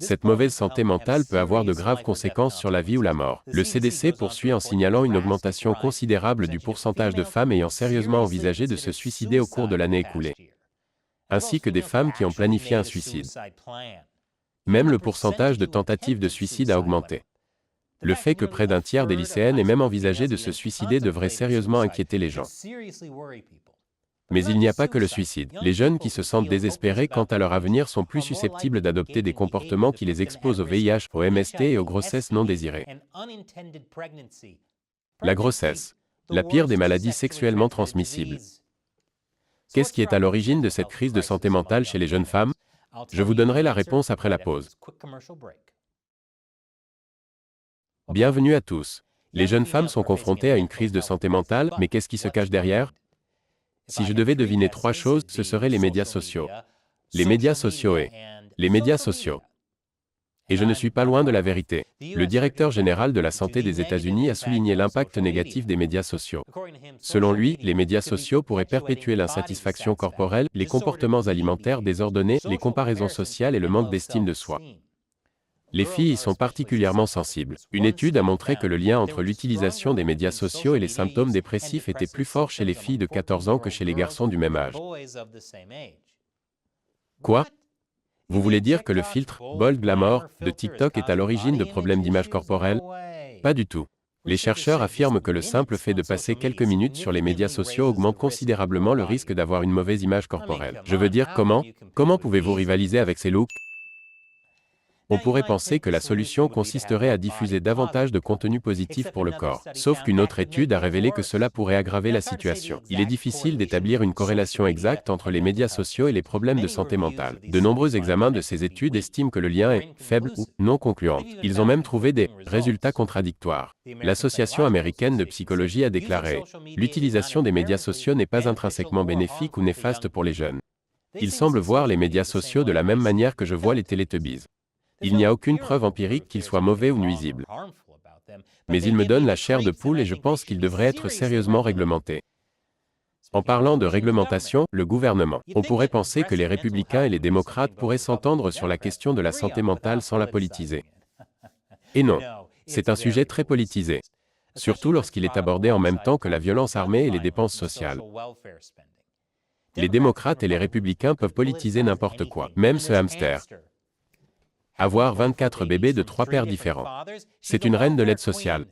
Cette mauvaise santé mentale peut avoir de graves conséquences sur la vie ou la mort. Le CDC poursuit en signalant une augmentation considérable du pourcentage de femmes ayant sérieusement envisagé de se suicider au cours de l'année écoulée, ainsi que des femmes qui ont planifié un suicide. Même le pourcentage de tentatives de suicide a augmenté. Le fait que près d'un tiers des lycéennes aient même envisagé de se suicider devrait sérieusement inquiéter les gens. Mais il n'y a pas que le suicide. Les jeunes qui se sentent désespérés quant à leur avenir sont plus susceptibles d'adopter des comportements qui les exposent au VIH, au MST et aux grossesses non désirées. La grossesse, la pire des maladies sexuellement transmissibles. Qu'est-ce qui est à l'origine de cette crise de santé mentale chez les jeunes femmes? Je vous donnerai la réponse après la pause. Bienvenue à tous. Les jeunes femmes sont confrontées à une crise de santé mentale, mais qu'est-ce qui se cache derrière? Si je devais deviner 3 choses, ce seraient les médias sociaux. Les médias sociaux et les médias sociaux. Et je ne suis pas loin de la vérité. Le directeur général de la santé des États-Unis a souligné l'impact négatif des médias sociaux. Selon lui, les médias sociaux pourraient perpétuer l'insatisfaction corporelle, les comportements alimentaires désordonnés, les comparaisons sociales et le manque d'estime de soi. Les filles y sont particulièrement sensibles. Une étude a montré que le lien entre l'utilisation des médias sociaux et les symptômes dépressifs était plus fort chez les filles de 14 ans que chez les garçons du même âge. Quoi? Vous voulez dire que le filtre « Bold Glamour » de TikTok est à l'origine de problèmes d'image corporelle? Pas du tout. Les chercheurs affirment que le simple fait de passer quelques minutes sur les médias sociaux augmente considérablement le risque d'avoir une mauvaise image corporelle. Je veux dire, comment pouvez-vous rivaliser avec ces looks? On pourrait penser que la solution consisterait à diffuser davantage de contenu positif pour le corps. Sauf qu'une autre étude a révélé que cela pourrait aggraver la situation. Il est difficile d'établir une corrélation exacte entre les médias sociaux et les problèmes de santé mentale. De nombreux examens de ces études estiment que le lien est faible ou non concluant. Ils ont même trouvé des résultats contradictoires. L'Association américaine de psychologie a déclaré « L'utilisation des médias sociaux n'est pas intrinsèquement bénéfique ou néfaste pour les jeunes. Ils semblent voir les médias sociaux de la même manière que je vois les Teletubbies. Il n'y a aucune preuve empirique qu'ils soient mauvais ou nuisibles. Mais ils me donnent la chair de poule et je pense qu'ils devraient être sérieusement réglementés. » En parlant de réglementation, le gouvernement. On pourrait penser que les républicains et les démocrates pourraient s'entendre sur la question de la santé mentale sans la politiser. Et non, c'est un sujet très politisé, surtout lorsqu'il est abordé en même temps que la violence armée et les dépenses sociales. Les démocrates et les républicains peuvent politiser n'importe quoi, même ce hamster. Avoir 24 bébés de 3 pères différents. C'est une reine de l'aide sociale.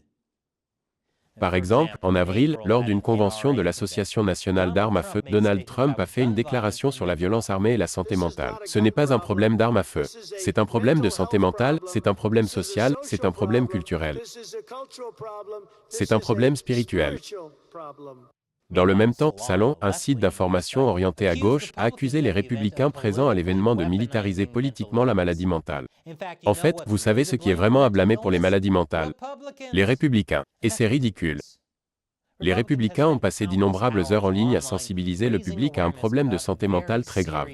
Par exemple, en avril, lors d'une convention de l'Association nationale d'armes à feu, Donald Trump a fait une déclaration sur la violence armée et la santé mentale. Ce n'est pas un problème d'armes à feu. C'est un problème de santé mentale, c'est un problème social, c'est un problème culturel. C'est un problème spirituel. Dans le même temps, Salon, un site d'information orienté à gauche, a accusé les républicains présents à l'événement de militariser politiquement la maladie mentale. En fait, vous savez ce qui est vraiment à blâmer pour les maladies mentales? Les républicains. Et c'est ridicule. Les républicains ont passé d'innombrables heures en ligne à sensibiliser le public à un problème de santé mentale très grave.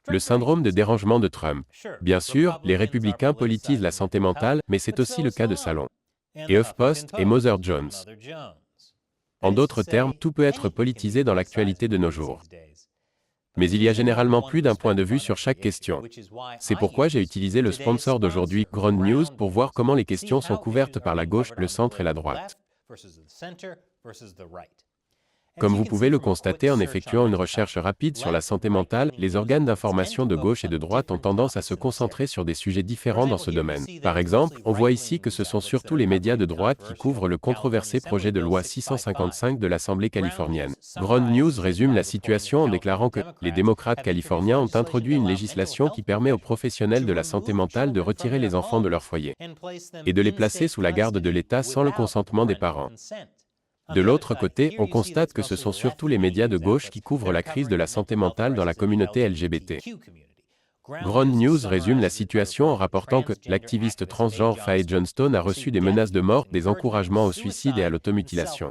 Le syndrome de dérangement de Trump. Bien sûr, les républicains politisent la santé mentale, mais c'est aussi le cas de Salon, et HuffPost et Mother Jones. En d'autres termes, tout peut être politisé dans l'actualité de nos jours. Mais il y a généralement plus d'un point de vue sur chaque question. C'est pourquoi j'ai utilisé le sponsor d'aujourd'hui, Ground News, pour voir comment les questions sont couvertes par la gauche, le centre et la droite. Comme vous pouvez le constater en effectuant une recherche rapide sur la santé mentale, les organes d'information de gauche et de droite ont tendance à se concentrer sur des sujets différents dans ce domaine. Par exemple, on voit ici que ce sont surtout les médias de droite qui couvrent le controversé projet de loi 655 de l'Assemblée californienne. Ground News résume la situation en déclarant que les démocrates californiens ont introduit une législation qui permet aux professionnels de la santé mentale de retirer les enfants de leur foyer et de les placer sous la garde de l'État sans le consentement des parents. De l'autre côté, on constate que ce sont surtout les médias de gauche qui couvrent la crise de la santé mentale dans la communauté LGBT. Ground News résume la situation en rapportant que l'activiste transgenre Faye Johnstone a reçu des menaces de mort, des encouragements au suicide et à l'automutilation.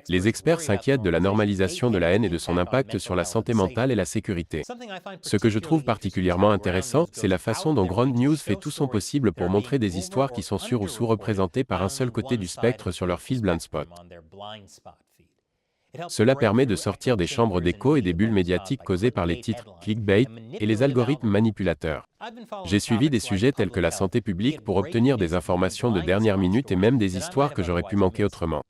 Les experts s'inquiètent de la normalisation de la haine et de son impact sur la santé mentale et la sécurité. Ce que je trouve particulièrement intéressant, c'est la façon dont Ground News fait tout son possible pour montrer des histoires qui sont sur- ou sous-représentées par un seul côté du spectre sur leur fil blind spot. Cela permet de sortir des chambres d'écho et des bulles médiatiques causées par les titres, clickbait, et les algorithmes manipulateurs. J'ai suivi des sujets tels que la santé publique pour obtenir des informations de dernière minute et même des histoires que j'aurais pu manquer autrement.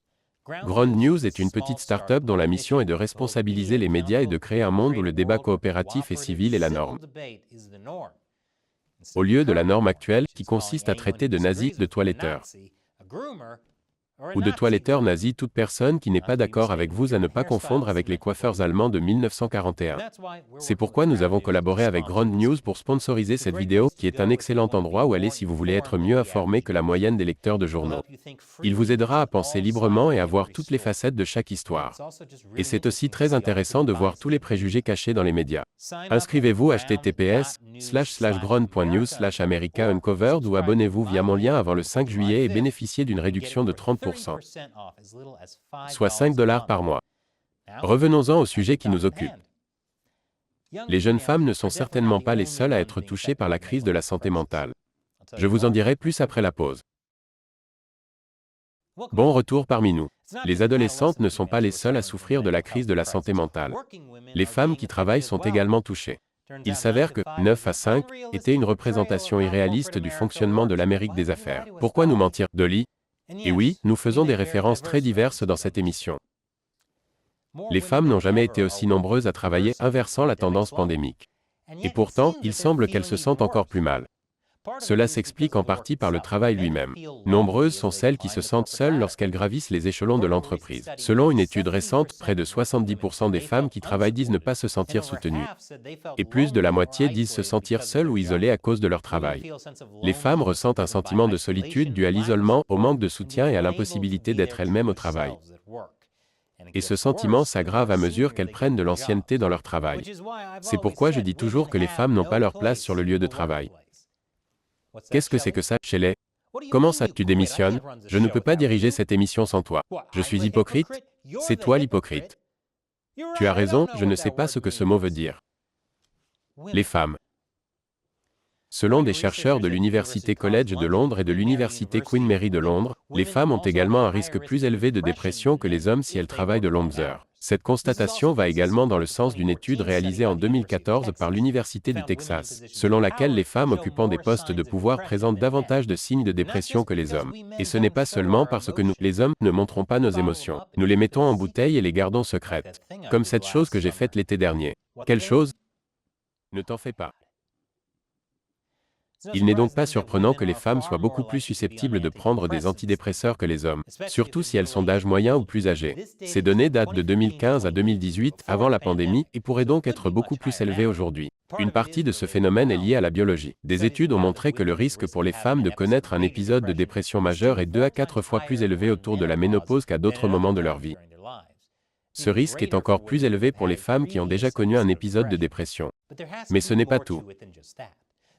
Ground News est une petite start-up dont la mission est de responsabiliser les médias et de créer un monde où le débat coopératif et civil est la norme. Au lieu de la norme actuelle, qui consiste à traiter de nazi de toiletteur. Ou de toiletteur nazi toute personne qui n'est pas d'accord avec vous, à ne pas confondre avec les coiffeurs allemands de 1941. C'est pourquoi nous avons collaboré avec Ground News pour sponsoriser cette vidéo, qui est un excellent endroit où aller si vous voulez être mieux informé que la moyenne des lecteurs de journaux. Il vous aidera à penser librement et à voir toutes les facettes de chaque histoire. Et c'est aussi très intéressant de voir tous les préjugés cachés dans les médias. Inscrivez-vous https://ground.news/America Uncovered ou abonnez-vous via mon lien avant le 5 juillet et bénéficiez d'une réduction de 30%. Soit $5 par mois. Revenons-en au sujet qui nous occupe. Les jeunes femmes ne sont certainement pas les seules à être touchées par la crise de la santé mentale. Je vous en dirai plus après la pause. Bon retour parmi nous. Les adolescentes ne sont pas les seules à souffrir de la crise de la santé mentale. Les femmes qui travaillent sont également touchées. Il s'avère que 9 à 5 était une représentation irréaliste du fonctionnement de l'Amérique des affaires. Pourquoi nous mentir, Dolly? Et oui, nous faisons des références très diverses dans cette émission. Les femmes n'ont jamais été aussi nombreuses à travailler, inversant la tendance pandémique. Et pourtant, il semble qu'elles se sentent encore plus mal. Cela s'explique en partie par le travail lui-même. Nombreuses sont celles qui se sentent seules lorsqu'elles gravissent les échelons de l'entreprise. Selon une étude récente, près de 70% des femmes qui travaillent disent ne pas se sentir soutenues. Et plus de la moitié disent se sentir seules ou isolées à cause de leur travail. Les femmes ressentent un sentiment de solitude dû à l'isolement, au manque de soutien et à l'impossibilité d'être elles-mêmes au travail. Et ce sentiment s'aggrave à mesure qu'elles prennent de l'ancienneté dans leur travail. C'est pourquoi je dis toujours que les femmes n'ont pas leur place sur le lieu de travail. Qu'est-ce que c'est que ça, Shelley? Comment ça, tu démissionnes? Je ne peux pas diriger cette émission sans toi. Je suis hypocrite? C'est toi l'hypocrite. Tu as raison, je ne sais pas ce que ce mot veut dire. Les femmes. Selon des chercheurs de l'Université College de Londres et de l'Université Queen Mary de Londres, les femmes ont également un risque plus élevé de dépression que les hommes si elles travaillent de longues heures. Cette constatation va également dans le sens d'une étude réalisée en 2014 par l'Université du Texas, selon laquelle les femmes occupant des postes de pouvoir présentent davantage de signes de dépression que les hommes. Et ce n'est pas seulement parce que nous, les hommes, ne montrons pas nos émotions. Nous les mettons en bouteille et les gardons secrètes. Comme cette chose que j'ai faite l'été dernier. Quelle chose? Ne t'en fais pas. Il n'est donc pas surprenant que les femmes soient beaucoup plus susceptibles de prendre des antidépresseurs que les hommes, surtout si elles sont d'âge moyen ou plus âgées. Ces données datent de 2015 à 2018, avant la pandémie, et pourraient donc être beaucoup plus élevées aujourd'hui. Une partie de ce phénomène est liée à la biologie. Des études ont montré que le risque pour les femmes de connaître un épisode de dépression majeure est 2 à 4 fois plus élevé autour de la ménopause qu'à d'autres moments de leur vie. Ce risque est encore plus élevé pour les femmes qui ont déjà connu un épisode de dépression. Mais ce n'est pas tout.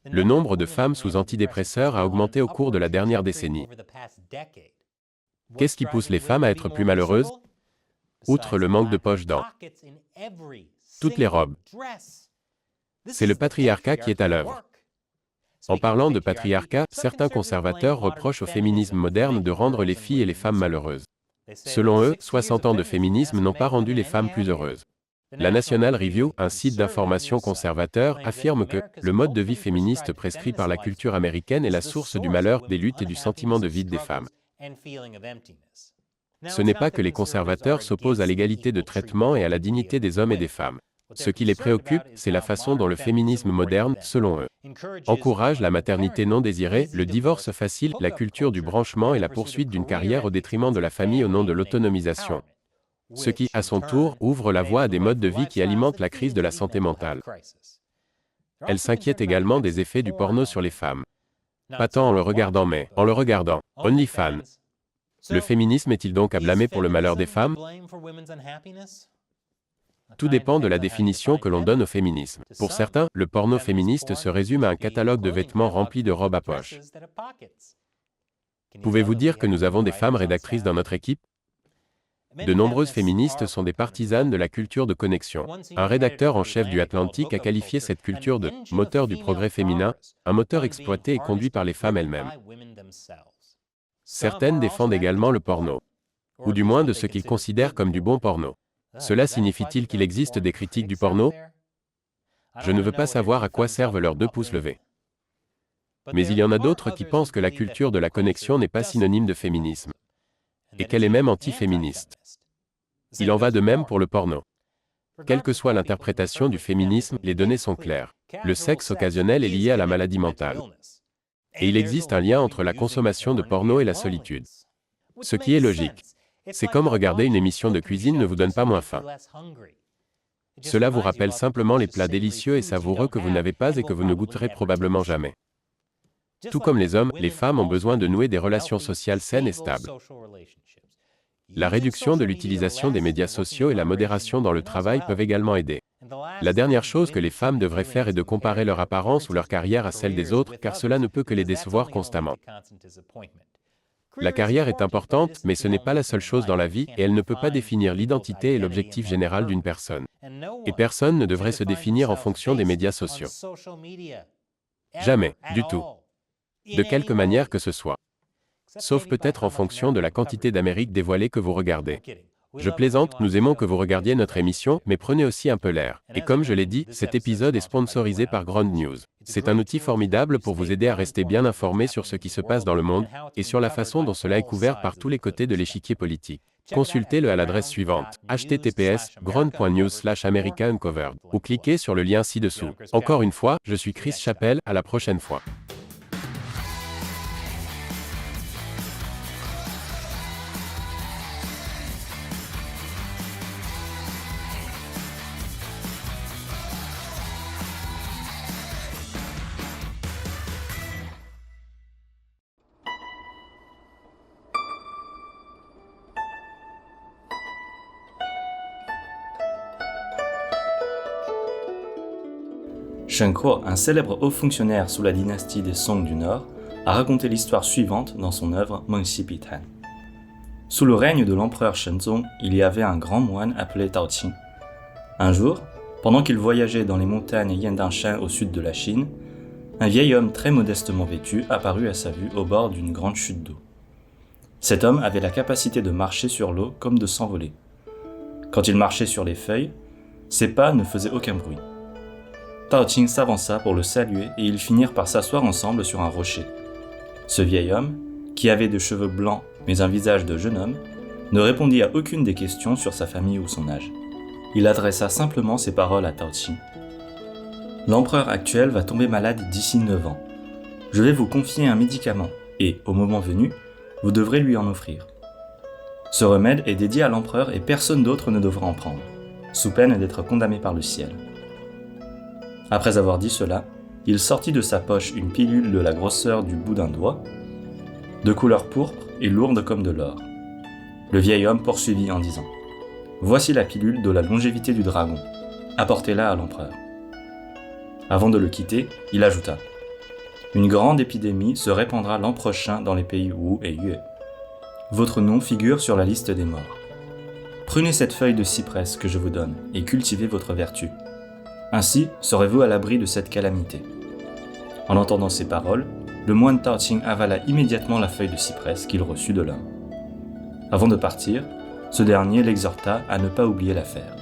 Le nombre de femmes sous antidépresseurs a augmenté au cours de la dernière décennie. Qu'est-ce qui pousse les femmes à être plus malheureuses? Outre le manque de poches-dents. Toutes les robes. C'est le patriarcat qui est à l'œuvre. En parlant de patriarcat, certains conservateurs reprochent au féminisme moderne de rendre les filles et les femmes malheureuses. Selon eux, 60 ans de féminisme n'ont pas rendu les femmes plus heureuses. La National Review, un site d'information conservateur, affirme que le mode de vie féministe prescrit par la culture américaine est la source du malheur, des luttes et du sentiment de vide des femmes. Ce n'est pas que les conservateurs s'opposent à l'égalité de traitement et à la dignité des hommes et des femmes. Ce qui les préoccupe, c'est la façon dont le féminisme moderne, selon eux, encourage la maternité non désirée, le divorce facile, la culture du branchement et la poursuite d'une carrière au détriment de la famille au nom de l'autonomisation. Ce qui, à son tour, ouvre la voie à des modes de vie qui alimentent la crise de la santé mentale. Elle s'inquiète également des effets du porno sur les femmes. Pas tant en le regardant mais, en le regardant. OnlyFans. Le féminisme est-il donc à blâmer pour le malheur des femmes? Tout dépend de la définition que l'on donne au féminisme. Pour certains, le porno féministe se résume à un catalogue de vêtements remplis de robes à poches. Pouvez-vous dire que nous avons des femmes rédactrices dans notre équipe ? De nombreuses féministes sont des partisanes de la culture de connexion. Un rédacteur en chef du Atlantique a qualifié cette culture de « moteur du progrès féminin », un moteur exploité et conduit par les femmes elles-mêmes. Certaines défendent également le porno, ou du moins de ce qu'ils considèrent comme du bon porno. Cela signifie-t-il qu'il existe des critiques du porno ? Je ne veux pas savoir à quoi servent leurs 2 pouces levés. Mais il y en a d'autres qui pensent que la culture de la connexion n'est pas synonyme de féminisme, et qu'elle est même anti-féministe. Il en va de même pour le porno. Quelle que soit l'interprétation du féminisme, les données sont claires. Le sexe occasionnel est lié à la maladie mentale. Et il existe un lien entre la consommation de porno et la solitude. Ce qui est logique. C'est comme regarder une émission de cuisine ne vous donne pas moins faim. Cela vous rappelle simplement les plats délicieux et savoureux que vous n'avez pas et que vous ne goûterez probablement jamais. Tout comme les hommes, les femmes ont besoin de nouer des relations sociales saines et stables. La réduction de l'utilisation des médias sociaux et la modération dans le travail peuvent également aider. La dernière chose que les femmes devraient faire est de comparer leur apparence ou leur carrière à celle des autres, car cela ne peut que les décevoir constamment. La carrière est importante, mais ce n'est pas la seule chose dans la vie, et elle ne peut pas définir l'identité et l'objectif général d'une personne. Et personne ne devrait se définir en fonction des médias sociaux. Jamais, du tout. De quelque manière que ce soit. Sauf peut-être en fonction de la quantité d'Amérique dévoilée que vous regardez. Je plaisante, nous aimons que vous regardiez notre émission, mais prenez aussi un peu l'air. Et comme je l'ai dit, cet épisode est sponsorisé par Ground News. C'est un outil formidable pour vous aider à rester bien informé sur ce qui se passe dans le monde, et sur la façon dont cela est couvert par tous les côtés de l'échiquier politique. Consultez-le à l'adresse suivante, https://ground.news/America Uncovered, ou cliquez sur le lien ci-dessous. Encore une fois, je suis Chris Chappell, à la prochaine fois. Shen Kuo, un célèbre haut fonctionnaire sous la dynastie des Song du Nord, a raconté l'histoire suivante dans son œuvre Mengxi Bitan. Sous le règne de l'empereur Shenzong, il y avait un grand moine appelé Tao Qing. Un jour, pendant qu'il voyageait dans les montagnes Yandanshan au sud de la Chine, un vieil homme très modestement vêtu apparut à sa vue au bord d'une grande chute d'eau. Cet homme avait la capacité de marcher sur l'eau comme de s'envoler. Quand il marchait sur les feuilles, ses pas ne faisaient aucun bruit. Tao Qing s'avança pour le saluer et ils finirent par s'asseoir ensemble sur un rocher. Ce vieil homme, qui avait de cheveux blancs mais un visage de jeune homme, ne répondit à aucune des questions sur sa famille ou son âge. Il adressa simplement ces paroles à Tao Qing. « L'empereur actuel va tomber malade d'ici 9 ans. Je vais vous confier un médicament et, au moment venu, vous devrez lui en offrir. Ce remède est dédié à l'empereur et personne d'autre ne devra en prendre, sous peine d'être condamné par le ciel. » Après avoir dit cela, il sortit de sa poche une pilule de la grosseur du bout d'un doigt, de couleur pourpre et lourde comme de l'or. Le vieil homme poursuivit en disant « Voici la pilule de la longévité du dragon. Apportez-la à l'empereur. » Avant de le quitter, il ajouta « Une grande épidémie se répandra l'an prochain dans les pays Wu et Yue. Votre nom figure sur la liste des morts. Prenez cette feuille de cyprès que je vous donne et cultivez votre vertu. Ainsi serez-vous à l'abri de cette calamité. » En entendant ces paroles, le moine Tao Qing avala immédiatement la feuille de cyprès qu'il reçut de l'homme. Avant de partir, ce dernier l'exhorta à ne pas oublier l'affaire.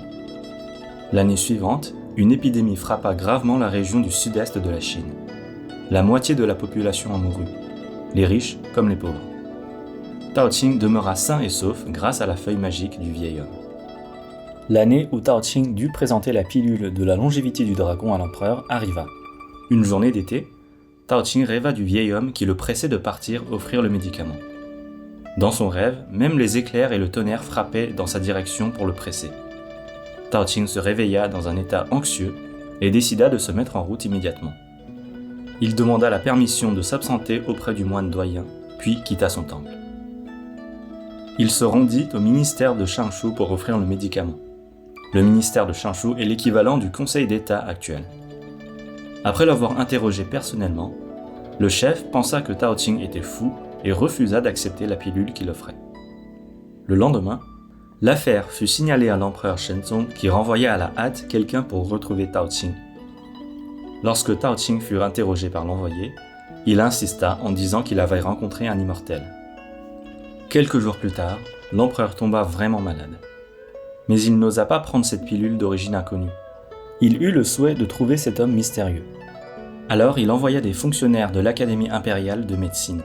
L'année suivante, une épidémie frappa gravement la région du sud-est de la Chine. La moitié de la population en mourut, les riches comme les pauvres. Tao Qing demeura sain et sauf grâce à la feuille magique du vieil homme. L'année où Tao Qing dut présenter la pilule de la longévité du dragon à l'empereur arriva. Une journée d'été, Tao Qing rêva du vieil homme qui le pressait de partir offrir le médicament. Dans son rêve, même les éclairs et le tonnerre frappaient dans sa direction pour le presser. Tao Qing se réveilla dans un état anxieux et décida de se mettre en route immédiatement. Il demanda la permission de s'absenter auprès du moine doyen, puis quitta son temple. Il se rendit au ministère de Changshu pour offrir le médicament. Le ministère de Changshu est l'équivalent du Conseil d'État actuel. Après l'avoir interrogé personnellement, le chef pensa que Tao Qing était fou et refusa d'accepter la pilule qu'il offrait. Le lendemain, l'affaire fut signalée à l'empereur Shenzong qui renvoya à la hâte quelqu'un pour retrouver Tao Qing. Lorsque Tao Qing fut interrogé par l'envoyé, il insista en disant qu'il avait rencontré un immortel. Quelques jours plus tard, l'empereur tomba vraiment malade. Mais il n'osa pas prendre cette pilule d'origine inconnue. Il eut le souhait de trouver cet homme mystérieux. Alors il envoya des fonctionnaires de l'Académie impériale de médecine,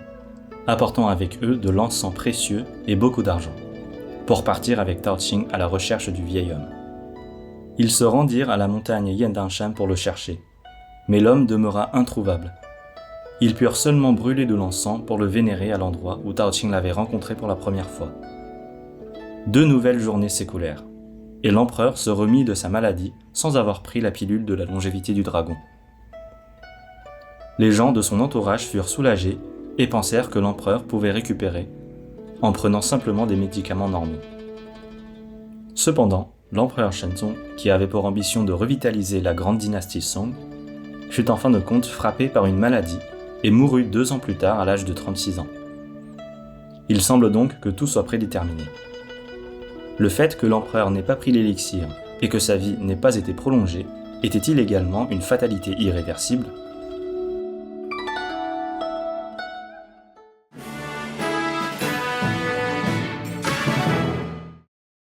apportant avec eux de l'encens précieux et beaucoup d'argent, pour partir avec Tao Qing à la recherche du vieil homme. Ils se rendirent à la montagne Yandanshan pour le chercher, mais l'homme demeura introuvable. Ils purent seulement brûler de l'encens pour le vénérer à l'endroit où Tao Qing l'avait rencontré pour la première fois. 2 nouvelles journées s'écoulèrent, et l'empereur se remit de sa maladie sans avoir pris la pilule de la longévité du dragon. Les gens de son entourage furent soulagés et pensèrent que l'empereur pouvait récupérer en prenant simplement des médicaments normaux. Cependant, l'empereur Shenzong, qui avait pour ambition de revitaliser la grande dynastie Song, fut en fin de compte frappé par une maladie et mourut 2 ans plus tard à l'âge de 36 ans. Il semble donc que tout soit prédéterminé. Le fait que l'empereur n'ait pas pris l'élixir et que sa vie n'ait pas été prolongée était-il également une fatalité irréversible ?